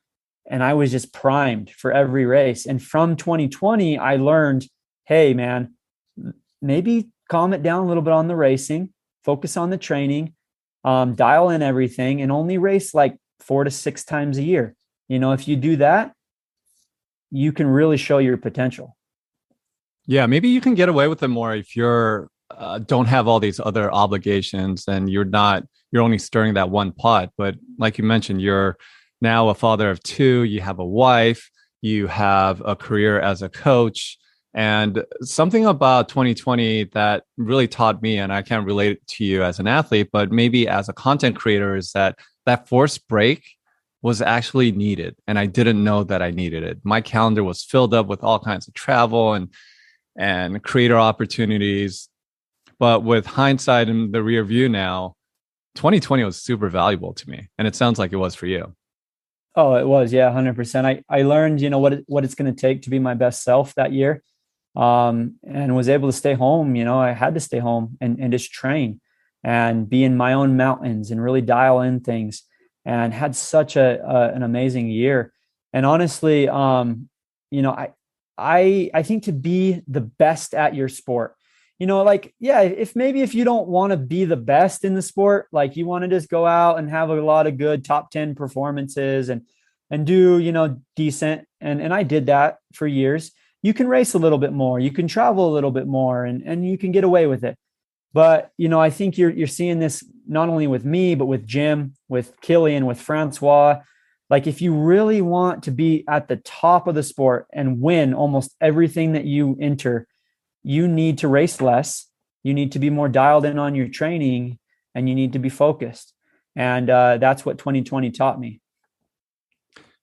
And I was just primed for every race. And from 2020, I learned, hey, man, maybe calm it down a little bit on the racing, focus on the training, dial in everything, and only race like 4 to 6 times a year. If you do that, you can really show your potential. Yeah, maybe you can get away with it more if you're don't have all these other obligations and you're only stirring that one pot. But like you mentioned, you're now a father of 2, you have a wife, you have a career as a coach. And something about 2020 that really taught me, and I can't relate it to you as an athlete, but maybe as a content creator, is that forced break was actually needed. And I didn't know that I needed it. My calendar was filled up with all kinds of travel and creator opportunities. But with hindsight in the rear view now, 2020 was super valuable to me. And it sounds like it was for you. Oh, it was. Yeah, 100%. I learned, what it's going to take to be my best self that year. And was able to stay home. I had to stay home and just train and be in my own mountains and really dial in things, and had such an amazing year. And honestly, I think to be the best at your sport, if you don't want to be the best in the sport, like you want to just go out and have a lot of good top 10 performances and do, decent. And I did that for years. You can race a little bit more, you can travel a little bit more, and you can get away with it. But, I think you're seeing this not only with me, but with Jim, with Killian, with Francois. Like, if you really want to be at the top of the sport and win almost everything that you enter, you need to race less. You need to be more dialed in on your training, and you need to be focused. And that's what 2020 taught me.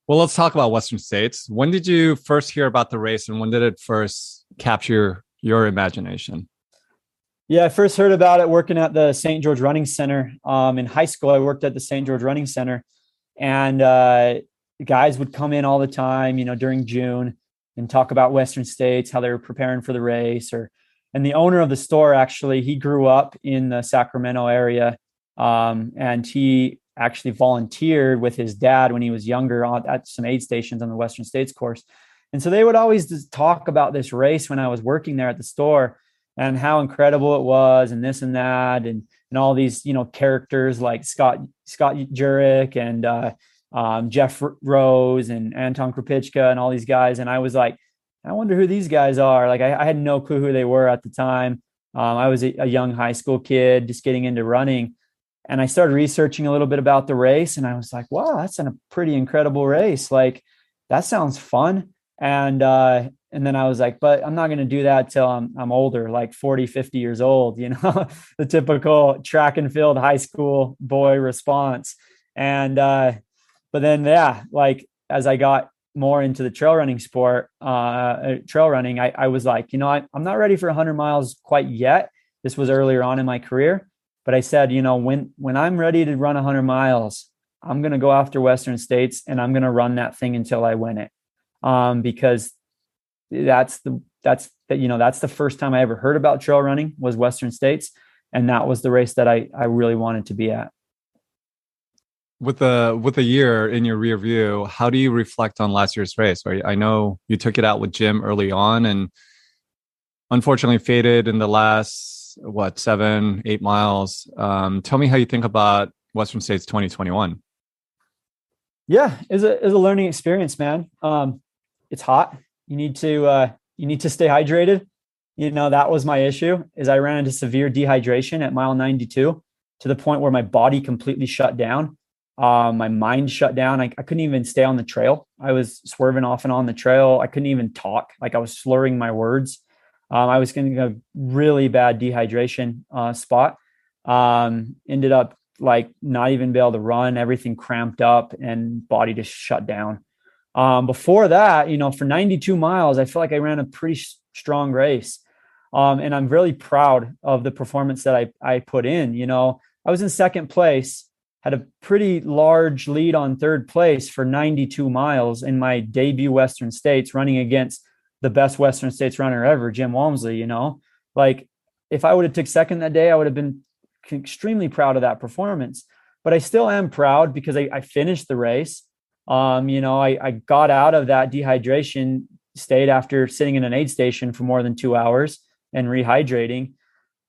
Well, let's talk about Western States. When did you first hear about the race, and when did it first capture your imagination? Yeah, I first heard about it working at the St. George Running Center. In high school, I worked at the St. George Running Center, and guys would come in all the time, during June, and talk about Western States, how they were preparing for the race. And the owner of the store, actually, he grew up in the Sacramento area, and he actually volunteered with his dad when he was younger at some aid stations on the Western States course. And so they would always just talk about this race when I was working there at the store, and how incredible it was, and this and that, and all these, characters like Scott Jurek and Jeff Rose and Anton Kropitschka and all these guys. And I was like, I wonder who these guys are. Like, I had no clue who they were at the time. I was a young high school kid just getting into running. And I started researching a little bit about the race, and I was like, wow, that's a pretty incredible race. Like, that sounds fun. And then I was like, but I'm not going to do that till I'm older, like 40, 50 years old, you know, the typical track and field high school boy response. And, but then, yeah, like as I got more into the trail running sport, trail running, I was like, you know, I'm not ready for 100 miles quite yet. This was earlier on in my career, but I said, you know, when I'm ready to run 100 miles, I'm going to go after Western States, and I'm going to run that thing until I win it. Because that's the first time I ever heard about trail running was Western States. And that was the race that I really wanted to be at. With a year in your rear view, how do you reflect on last year's race? Right? I know you took it out with Jim early on and unfortunately faded in the last, 7-8 miles. Tell me how you think about Western States 2021. Yeah, it's a learning experience, man. It's hot. You need to stay hydrated. You know, that was my issue, is I ran into severe dehydration at mile 92 to the point where my body completely shut down. My mind shut down. I couldn't even stay on the trail. I was swerving off and on the trail. I couldn't even talk. Like, I was slurring my words. I was getting a really bad dehydration spot. Ended up like not even be able to run, everything cramped up and body just shut down. Before that, you know, for 92 miles, I feel like I ran a pretty strong race. And I'm really proud of the performance that I put in. You know, I was in second place, had a pretty large lead on third place for 92 miles in my debut Western States, running against the best Western States runner ever, Jim Walmsley. You know, like, if I would have took second that day, I would have been extremely proud of that performance. But I still am proud because I finished the race. You know, I got out of that dehydration state after sitting in an aid station for more than 2 hours and rehydrating.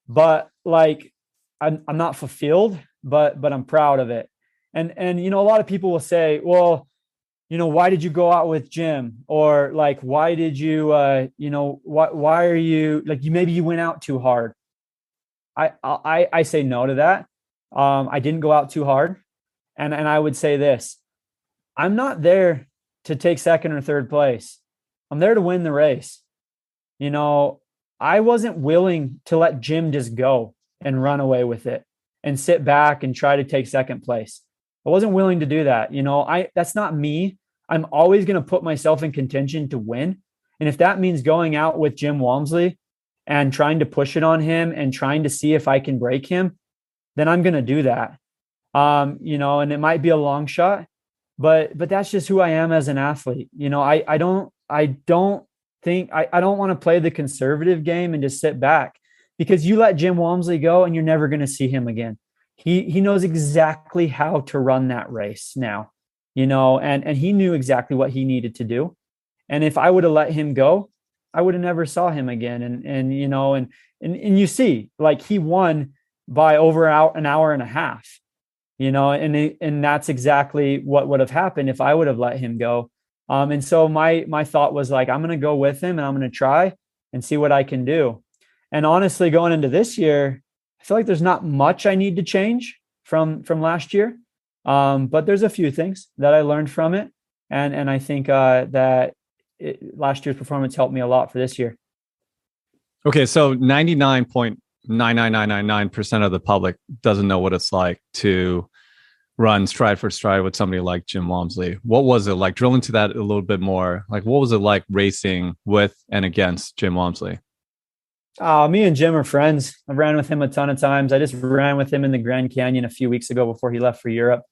But like, I'm not fulfilled, but I'm proud of it. And, you know, a lot of people will say, well, you know, why did you go out with Jim? Or like, why did you, you know, why are you like, maybe you went out too hard. I say no to that. I didn't go out too hard. And I would say this, I'm not there to take second or third place. I'm there to win the race. You know, I wasn't willing to let Jim just go and run away with it and sit back and try to take second place. I wasn't willing to do that. You know, that's not me. I'm always going to put myself in contention to win. And if that means going out with Jim Walmsley and trying to push it on him and trying to see if I can break him, then I'm going to do that. You know, and it might be a long shot, but that's just who I am as an athlete. You know, I don't want to play the conservative game and just sit back, because you let Jim Walmsley go and you're never going to see him again. He knows exactly how to run that race now, you know, and he knew exactly what he needed to do. And if I would have let him go, I would have never saw him again. And you know, and you see, like, he won by over an hour and a half, you know, and that's exactly what would have happened if I would have let him go. And so my thought was like, I'm going to go with him and I'm going to try and see what I can do. And honestly, going into this year, I feel like there's not much I need to change from last year. But there's a few things that I learned from it. And I think that last year's performance helped me a lot for this year. Okay, so 99.99999% of the public doesn't know what it's like to run stride for stride with somebody like Jim Walmsley. What was it like? Drill into that a little bit more. Like, what was it like racing with and against Jim Walmsley? Me and Jim are friends. I've ran with him a ton of times. I just ran with him in the Grand Canyon a few weeks ago before he left for Europe.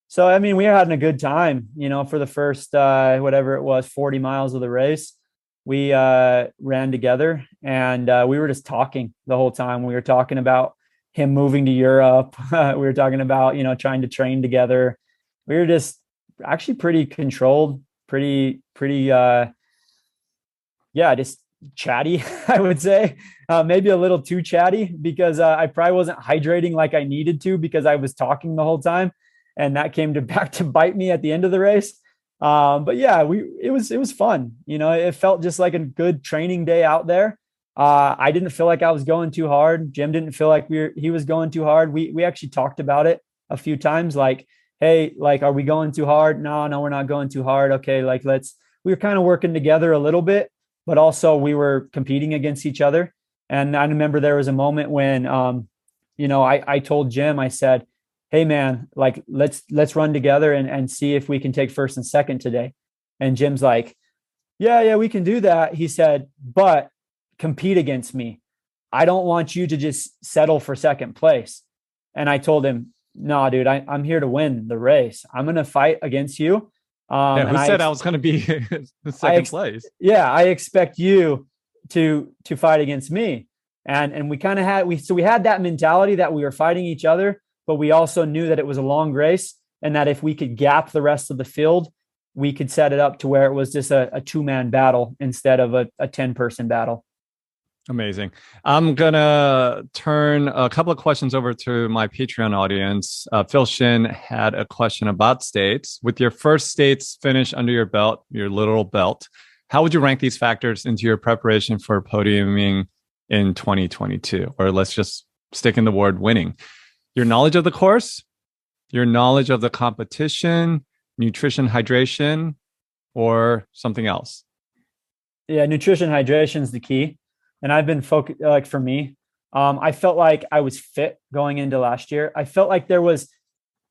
So, I mean, we were having a good time, you know, for the first, 40 miles of the race. We ran together and we were just talking the whole time. We were talking about him moving to Europe. We were talking about, you know, trying to train together. We were just actually pretty controlled, just chatty, I would say. Maybe a little too chatty, because I probably wasn't hydrating like I needed to, because I was talking the whole time. And that came back to bite me at the end of the race. But yeah, it was fun. You know, it felt just like a good training day out there. I didn't feel like I was going too hard. Jim didn't feel like he was going too hard. We actually talked about it a few times, like, hey, like, are we going too hard? No, we're not going too hard. Okay, like, we were kind of working together a little bit, but also we were competing against each other. And I remember there was a moment when, I told Jim, I said, hey man, like, let's run together and see if we can take first and second today. And Jim's like, yeah, we can do that. He said, but compete against me. I don't want you to just settle for second place. And I told him, no, dude, I'm here to win the race. I'm going to fight against you. Who said I was going to be second place? Yeah, I expect you to fight against me. And we kind of had that mentality that we were fighting each other, but we also knew that it was a long race and that if we could gap the rest of the field, we could set it up to where it was just a 2-man battle instead of a 10-person battle. Amazing. I'm going to turn a couple of questions over to my Patreon audience. Phil Shin had a question about states. With your first states finish under your belt, your literal belt, how would you rank these factors into your preparation for podiuming in 2022? Or let's just stick in the word winning. Your knowledge of the course, your knowledge of the competition, nutrition, hydration, or something else? Yeah, nutrition, hydration is the key. And I've been focused, like for me, I felt like I was fit going into last year. I felt like there was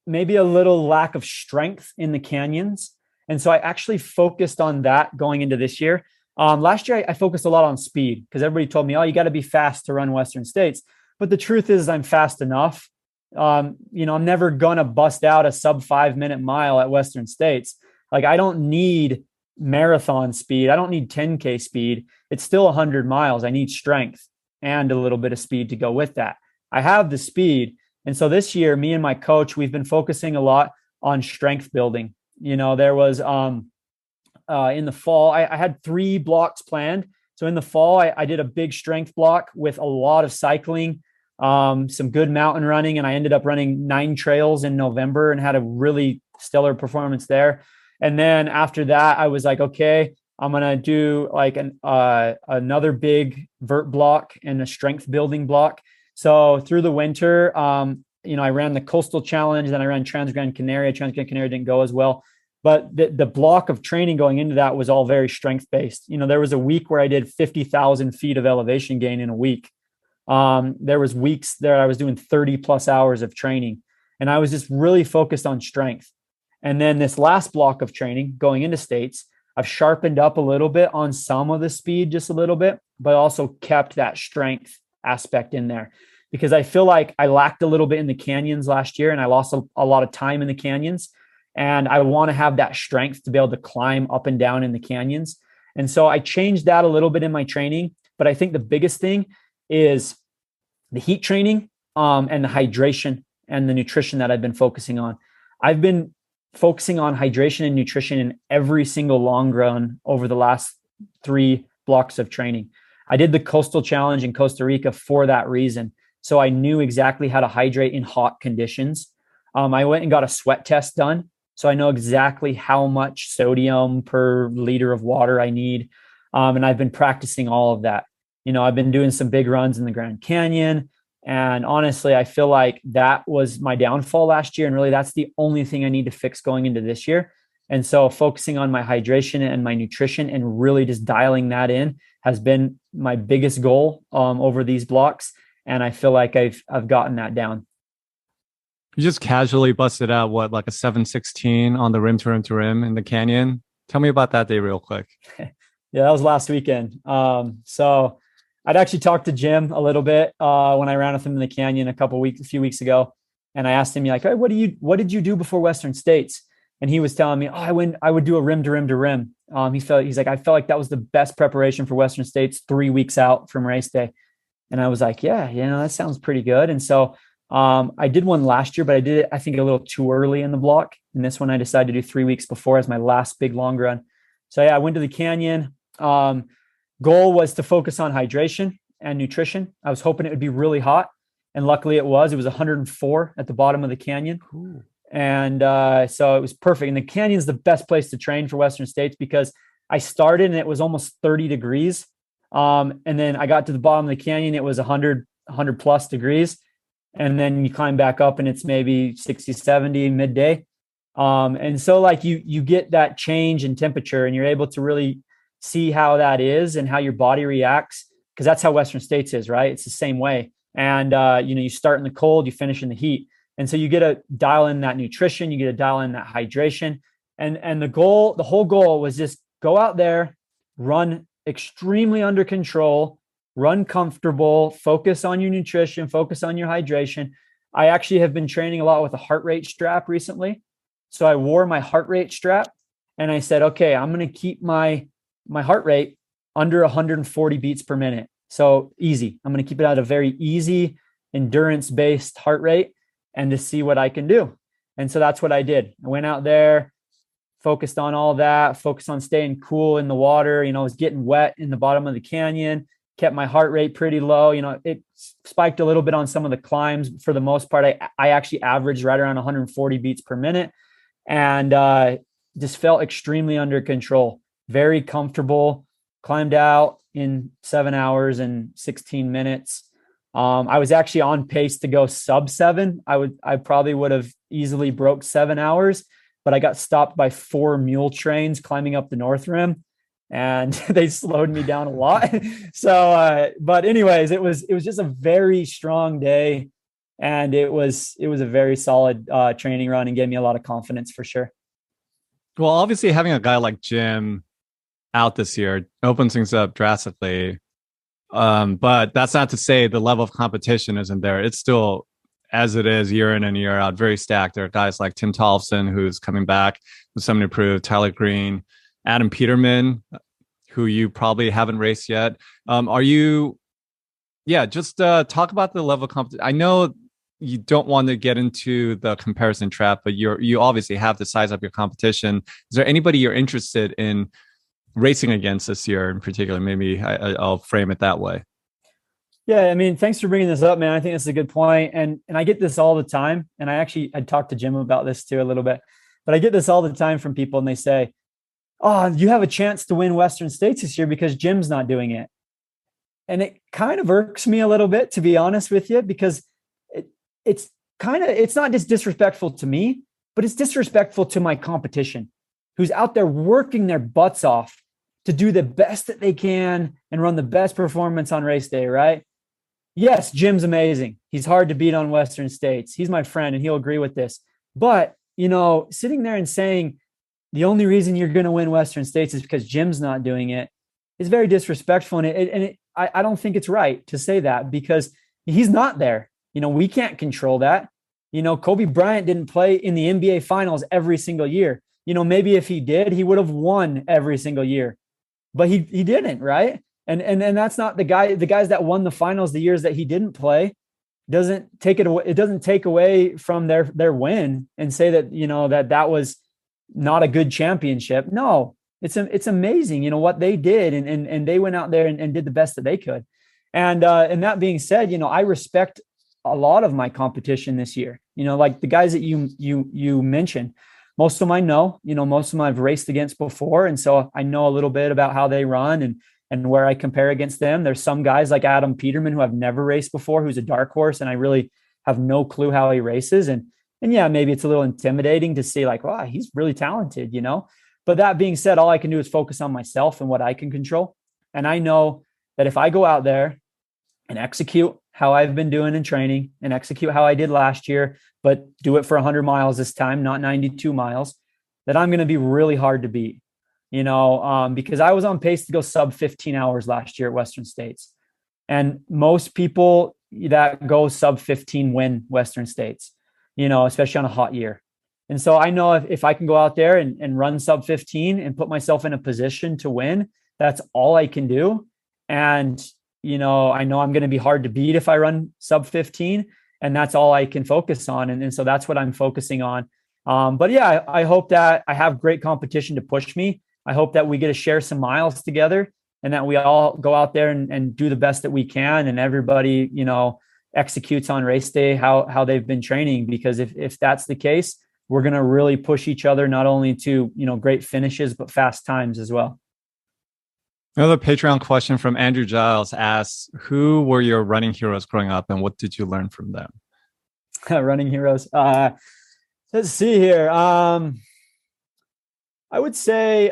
maybe a little lack of strength in the canyons. And so I actually focused on that going into this year. Last year, I focused a lot on speed because everybody told me, oh, you got to be fast to run Western States. But the truth is I'm fast enough. I'm never going to bust out a sub 5-minute mile at Western States. Like, I don't need marathon speed. I don't need 10K speed. It's still 100 miles. I need strength and a little bit of speed to go with that. I have the speed. And so this year, me and my coach, we've been focusing a lot on strength building. There was in the fall, I had 3 blocks planned. So in the fall, I did a big strength block with a lot of cycling, some good mountain running, and I ended up running 9 trails in November and had a really stellar performance there. And then after that, I was like, okay, I'm going to do like another big vert block and a strength building block. So through the winter, I ran the Coastal Challenge, then I ran Trans-Gran Canaria. Trans-Gran Canaria didn't go as well. But the block of training going into that was all very strength-based. There was a week where I did 50,000 feet of elevation gain in a week. There was weeks there I was doing 30 plus hours of training. And I was just really focused on strength. And then this last block of training going into states, I've sharpened up a little bit on some of the speed, just a little bit, but also kept that strength aspect in there because I feel like I lacked a little bit in the canyons last year and I lost a lot of time in the canyons. And I want to have that strength to be able to climb up and down in the canyons. And so I changed that a little bit in my training. But I think the biggest thing is the heat training and the hydration and the nutrition that I've been focusing on. I've been focusing on hydration and nutrition in every single long run over the last 3 blocks of training. I did the Coastal Challenge in Costa Rica for that reason. So I knew exactly how to hydrate in hot conditions. I went and got a sweat test done. So I know exactly how much sodium per liter of water I need. And I've been practicing all of that. I've been doing some big runs in the Grand Canyon. And honestly, I feel like that was my downfall last year. And really, that's the only thing I need to fix going into this year. And so focusing on my hydration and my nutrition and really just dialing that in has been my biggest goal over these blocks. And I feel like I've gotten that down. You just casually busted out like a 716 on the rim to rim to rim in the canyon. Tell me about that day real quick. Yeah, that was last weekend. So I'd actually talked to Jim a little bit when I ran with him in the canyon a few weeks ago. And I asked him, like, hey, what did you do before Western States? And he was telling me, I would do a rim to rim to rim. He's like, I felt like that was the best preparation for Western States 3 weeks out from race day. And I was like, yeah, that sounds pretty good. And so I did one last year, but I did it, I think, a little too early in the block. And this one I decided to do 3 weeks before as my last big long run. So yeah, I went to the canyon. Goal was to focus on hydration and nutrition. I was hoping it would be really hot. And luckily it was 104 at the bottom of the canyon. Cool. And so it was perfect. And the canyon's the best place to train for Western States because I started and it was almost 30 degrees And then I got to the bottom of the canyon. It was 100 plus degrees. And then you climb back up and it's maybe 60, 70 midday. And so like you get that change in temperature and you're able to really see how that is and how your body reacts. Cause that's how Western States is, right? It's the same way. And, you start in the cold, you finish in the heat. And so you get to dial in that nutrition, you get to dial in that hydration. And the whole goal was just go out there, run extremely under control, run comfortable, focus on your nutrition, focus on your hydration. I actually have been training a lot with a heart rate strap recently. So I wore my heart rate strap and I said, okay, I'm going to keep my heart rate under 140 beats per minute. So easy. I'm going to keep it at a very easy endurance-based heart rate and to see what I can do. And so that's what I did. I went out there, focused on all that, focused on staying cool in the water. I was getting wet in the bottom of the canyon, kept my heart rate pretty low. It spiked a little bit on some of the climbs. For the most part, I actually averaged right around 140 beats per minute and just felt extremely under control, very comfortable, climbed out in 7 hours and 16 minutes. I was actually on pace to go sub 7. I probably would have easily broke 7 hours, but I got stopped by 4 mule trains climbing up the North Rim and they slowed me down a lot. So, but anyways, it was just a very strong day and it was a very solid training run and gave me a lot of confidence for sure. Well, obviously having a guy like Jim out this year opens things up drastically. But that's not to say the level of competition isn't there. It's still, as it is year in and year out, very stacked. There are guys like Tim Tollefson, who's coming back with something to prove, Tyler Green, Adam Peterman, who you probably haven't raced yet. Talk about the level of competition. I know you don't want to get into the comparison trap, but you obviously have to size up your competition. Is there anybody you're interested in racing against this year in particular? Maybe I'll frame it that way. Yeah, I mean, thanks for bringing this up, man. I think that's a good point. And I get this all the time. And I talked to Jim about this too a little bit, but I get this all the time from people and they say, oh, you have a chance to win Western States this year because Jim's not doing it. And it kind of irks me a little bit, to be honest with you, because it's not just disrespectful to me, but it's disrespectful to my competition who's out there working their butts off to do the best that they can and run the best performance on race day, right? Yes, Jim's amazing. He's hard to beat on Western States. He's my friend and he'll agree with this. But, sitting there and saying the only reason you're going to win Western States is because Jim's not doing it is very disrespectful. And I don't think it's right to say that because he's not there. We can't control that. Kobe Bryant didn't play in the NBA finals every single year. Maybe if he did, he would have won every single year, but he didn't, right? And that's not the guys that won the finals the years that he didn't play doesn't take it away. It doesn't take away from their win and say that, that was not a good championship. No, it's amazing, what they did. And they went out there and did the best that they could. And that being said, I respect a lot of my competition this year, like the guys that you mentioned. Most of them I know, most of them I've raced against before. And so I know a little bit about how they run and where I compare against them. There's some guys like Adam Peterman who I've never raced before, who's a dark horse. And I really have no clue how he races. And yeah, maybe it's a little intimidating to see like, wow, he's really talented, but that being said, all I can do is focus on myself and what I can control. And I know that if I go out there and execute how I've been doing in training and execute how I did last year, but do it for 100 miles this time, not 92 miles, that I'm going to be really hard to beat, because I was on pace to go sub 15 hours last year at Western States. And most people that go sub 15 win Western States, especially on a hot year. And so I know if I can go out there and run sub 15 and put myself in a position to win, that's all I can do. And I know I'm going to be hard to beat if I run sub 15, and that's all I can focus on. And so that's what I'm focusing on. But yeah, I hope that I have great competition to push me. I hope that we get to share some miles together and that we all go out there and do the best that we can. And everybody, executes on race day, how they've been training, because if that's the case, we're going to really push each other, not only to, great finishes, but fast times as well. Another Patreon question from Andrew Giles asks, who were your running heroes growing up and what did you learn from them? Running heroes. Let's see here. I would say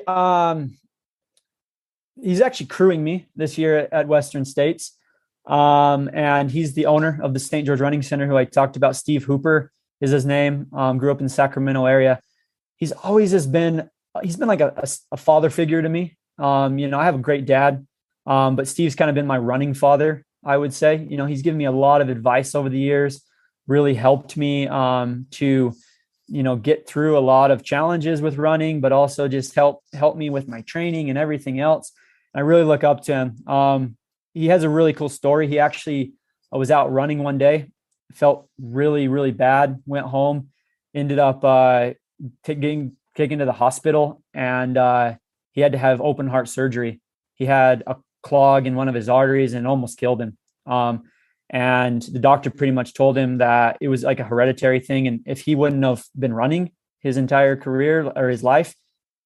he's actually crewing me this year at Western States. And he's the owner of the St. George Running Center, who I talked about. Steve Hooper is his name. Grew up in the Sacramento area. He's always been like a father figure to me. I have a great dad, but Steve's kind of been my running father, I would say. He's given me a lot of advice over the years, really helped me to get through a lot of challenges with running, but also just help me with my training and everything else. I really look up to him. He has a really cool story. He actually was out running one day, felt really, really bad, went home, ended up getting taken to the hospital, and he had to have open heart surgery. He had a clog in one of his arteries and it almost killed him. And the doctor pretty much told him that it was like a hereditary thing. And if he wouldn't have been running his entire career or his life,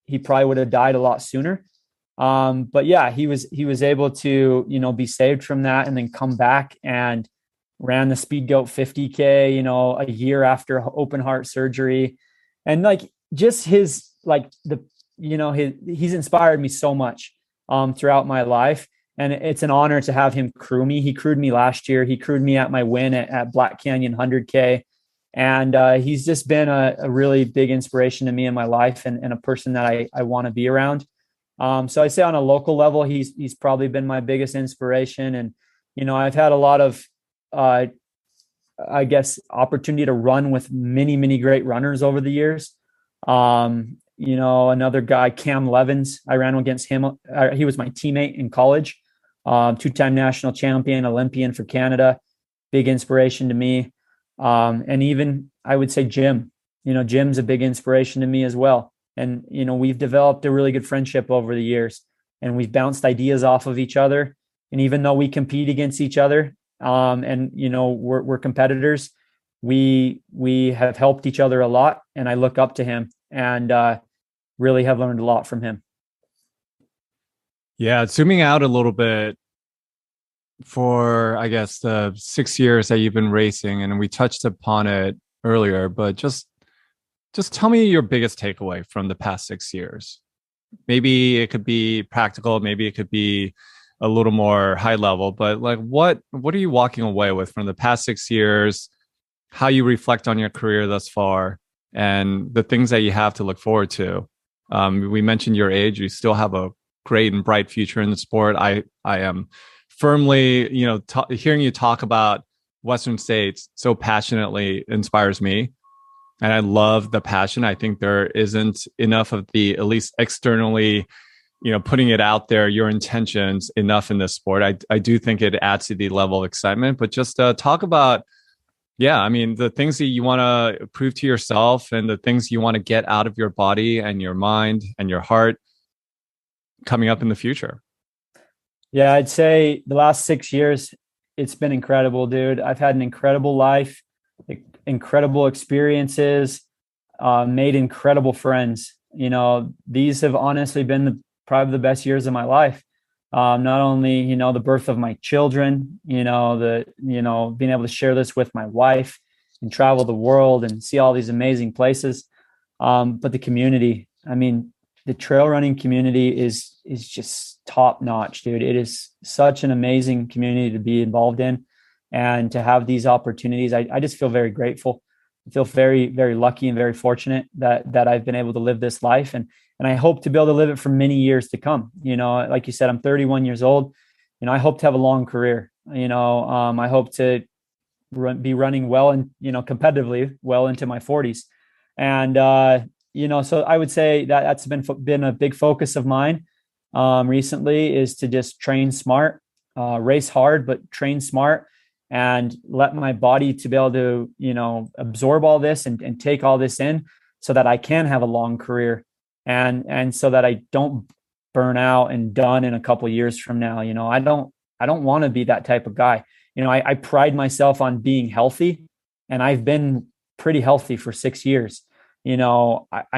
he probably would have died a lot sooner. But yeah, he was able to, be saved from that and then come back and ran the Speed Goat 50K, a year after open heart surgery. And like, just his, like he's inspired me so much, throughout my life. And it's an honor to have him crew me. He crewed me last year. He crewed me at my win at Black Canyon 100K. And he's just been a really big inspiration to me in my life and a person that I want to be around. So I say on a local level, he's probably been my biggest inspiration. And, I've had a lot of, opportunity to run with many, many great runners over the years. Another guy, Cam Levins, I ran against him. He was my teammate in college, two-time national champion, Olympian for Canada, big inspiration to me. And even I would say Jim, Jim's a big inspiration to me as well. And, we've developed a really good friendship over the years and we've bounced ideas off of each other. And even though we compete against each other, we're competitors, we have helped each other a lot. And I look up to him and really have learned a lot from him. Yeah. Zooming out a little bit for, I guess, the 6 years that you've been racing, and we touched upon it earlier, but just tell me your biggest takeaway from the past 6 years. Maybe it could be practical, maybe it could be a little more high level, but like what are you walking away with from the past 6 years, how you reflect on your career thus far, and the things that you have to look forward to? We mentioned your age. You still have a great and bright future in the sport. I am firmly, hearing you talk about Western States so passionately inspires me. And I love the passion. I think there isn't enough of the, at least externally, putting it out there, your intentions enough in this sport. I do think it adds to the level of excitement, but just talk about, the things that you want to prove to yourself and the things you want to get out of your body and your mind and your heart coming up in the future. Yeah, I'd say the last 6 years, it's been incredible, dude. I've had an incredible life, incredible experiences, made incredible friends. These have honestly been probably the best years of my life. Not only, the birth of my children, being able to share this with my wife and travel the world and see all these amazing places. But the community, the trail running community is just top notch, dude. It is such an amazing community to be involved in and to have these opportunities. I just feel very grateful. I feel very, very lucky and very fortunate that I've been able to live this life. And I hope to be able to live it for many years to come. Like you said, I'm 31 years old. I hope to have a long career. I hope to be running well and, competitively well into my 40s. And, so I would say that's been a big focus of mine recently, is to just train smart, race hard, but train smart, and let my body to be able to, absorb all this and take all this in so that I can have a long career. And so that I don't burn out and done in a couple of years from now. I don't want to be that type of guy. I pride myself on being healthy, and I've been pretty healthy for 6 years. I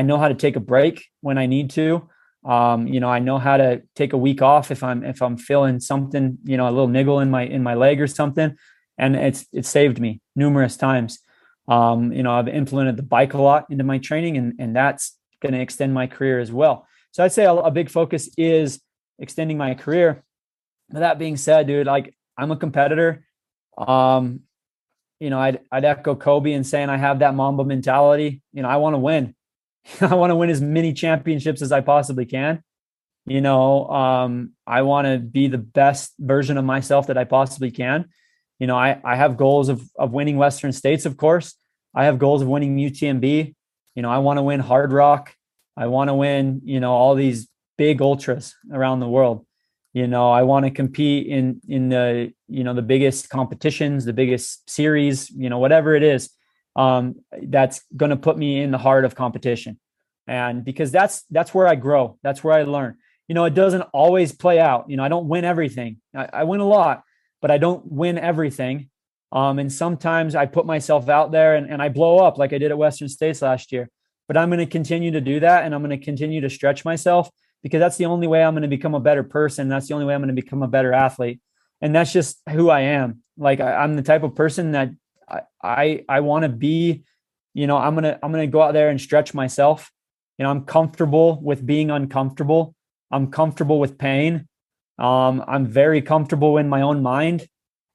know how to take a break when I need to. I know how to take a week off if I'm feeling something, a little niggle in my leg or something. And it's saved me numerous times. I've implemented the bike a lot into my training, and that's going to extend my career as well. So I'd say a big focus is extending my career. But that being said, dude, like, I'm a competitor. I'd echo Kobe in saying I have that Mamba mentality. I want to win. I want to win as many championships as I possibly can. I want to be the best version of myself that I possibly can. I have goals of winning Western States, of course. I have goals of winning UTMB. I want to win Hard Rock. I want to win, all these big ultras around the world. I want to compete in the, the biggest competitions, the biggest series, whatever it is, that's going to put me in the heart of competition. And because that's where I grow. That's where I learn. It doesn't always play out. I don't win everything. I win a lot, but I don't win everything. And sometimes I put myself out there and I blow up like I did at Western States last year. But I'm going to continue to do that. And I'm going to continue to stretch myself, because that's the only way I'm going to become a better person. That's the only way I'm going to become a better athlete. And that's just who I am. Like, I'm the type of person that I want to be. I'm going to go out there and stretch myself. I'm comfortable with being uncomfortable. I'm comfortable with pain. I'm very comfortable in my own mind,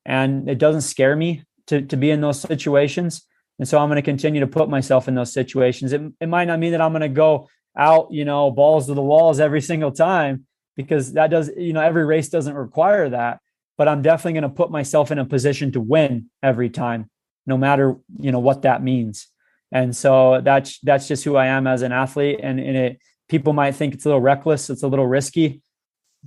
and it doesn't scare me to be in those situations. And so I'm going to continue to put myself in those situations. It might not mean that I'm going to go out, balls to the walls every single time, because that does, every race doesn't require that. But I'm definitely going to put myself in a position to win every time, no matter, what that means. And so that's just who I am as an athlete. And people might think it's a little reckless, it's a little risky,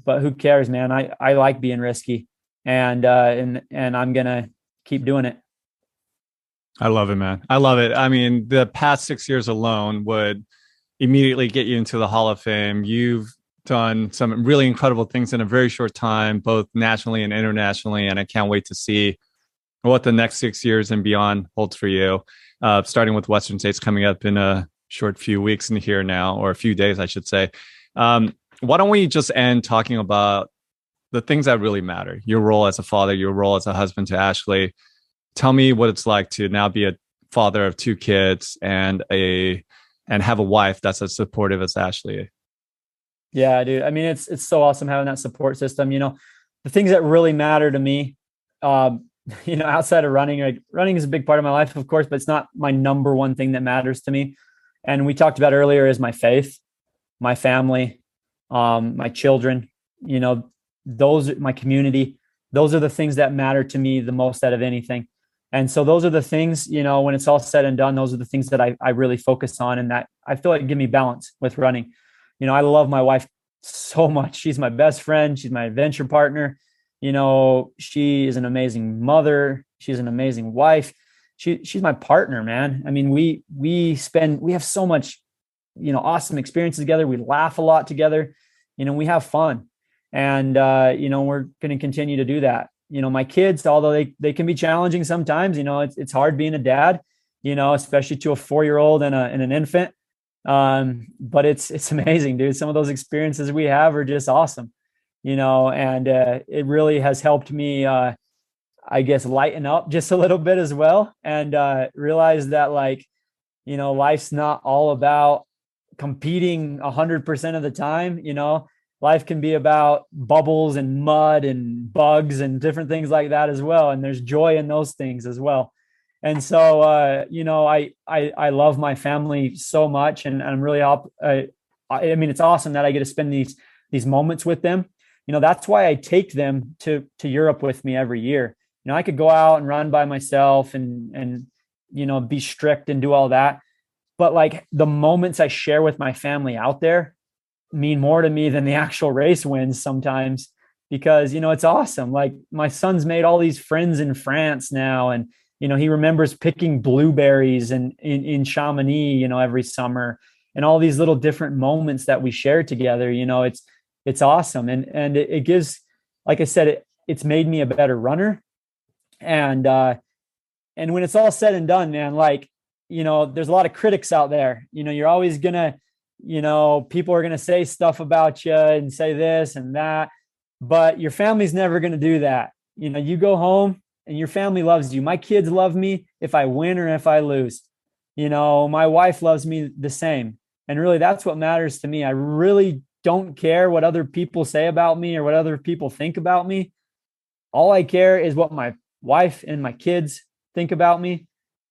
but who cares, man? I like being risky, and I'm going to keep doing it. I love it, man. I love it. I mean, the past 6 years alone would immediately get you into the Hall of Fame. You've done some really incredible things in a very short time, both nationally and internationally. And I can't wait to see what the next 6 years and beyond holds for you. Starting with Western States coming up in a short few weeks in here now, or a few days, I should say. Why don't we just end talking about the things that really matter? Your role as a father, your role as a husband to Ashley. Tell me what it's like to now be a father of 2 kids and have a wife that's as supportive as Ashley. Yeah, dude. I mean, it's so awesome having that support system. The things that really matter to me, outside of running, like, running is a big part of my life, of course, but it's not my number one thing that matters to me. And we talked about earlier is my faith, my family, my children, my community. Those are the things that matter to me the most out of anything. And so those are the things, when it's all said and done, those are the things that I really focus on, and that I feel like give me balance with running. I love my wife so much. She's my best friend. She's my adventure partner. She is an amazing mother. She's an amazing wife. She's my partner, man. I mean, we have so much, awesome experiences together. We laugh a lot together. We have fun, and we're going to continue to do that. My kids, although they can be challenging sometimes, it's hard being a dad, especially to a 4-year-old and an infant. But it's amazing, dude. Some of those experiences we have are just awesome, and it really has helped me, I guess, lighten up just a little bit as well. And realize that, like, life's not all about competing 100% of the time. Life can be about bubbles and mud and bugs and different things like that as well. And there's joy in those things as well. And so, I love my family so much, and I'm really it's awesome that I get to spend these moments with them. That's why I take them to Europe with me every year. I could go out and run by myself and be strict and do all that. But, like, the moments I share with my family out there mean more to me than the actual race wins sometimes, because, it's awesome. Like, my son's made all these friends in France now, and, he remembers picking blueberries in Chamonix, every summer, and all these little different moments that we share together. It's awesome. And it gives, like I said, it's made me a better runner. And when it's all said and done, man, like, there's a lot of critics out there. You're always gonna people are going to say stuff about you and say this and that, but your family's never going to do that. You go home and your family loves you. My kids love me if I win or if I lose. My wife loves me the same. And really, that's what matters to me. I really don't care what other people say about me or what other people think about me. All I care is what my wife and my kids think about me,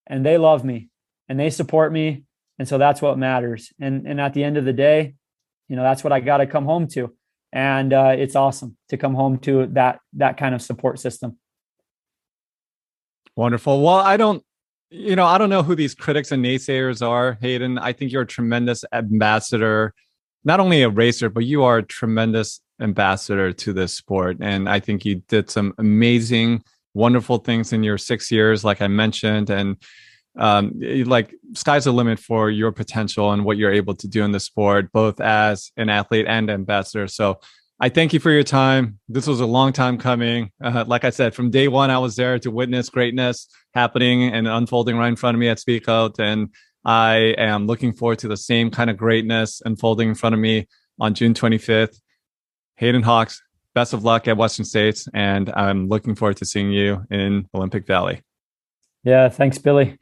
and they love me and they support me. And so that's what matters. And at the end of the day, that's what I got to come home to. And it's awesome to come home to that kind of support system. Wonderful. Well, I don't know who these critics and naysayers are, Hayden. I think you're a tremendous ambassador, not only a racer, but you are a tremendous ambassador to this sport. And I think you did some amazing, wonderful things in your 6 years, like I mentioned. And sky's the limit for your potential and what you're able to do in the sport, both as an athlete and ambassador. So I thank you for your time. This was a long time coming. Like I said, from day one, I was there to witness greatness happening and unfolding right in front of me at Speak Out. And I am looking forward to the same kind of greatness unfolding in front of me on June 25th. Hayden Hawks, best of luck at Western States. And I'm looking forward to seeing you in Olympic Valley. Yeah, thanks, Billy.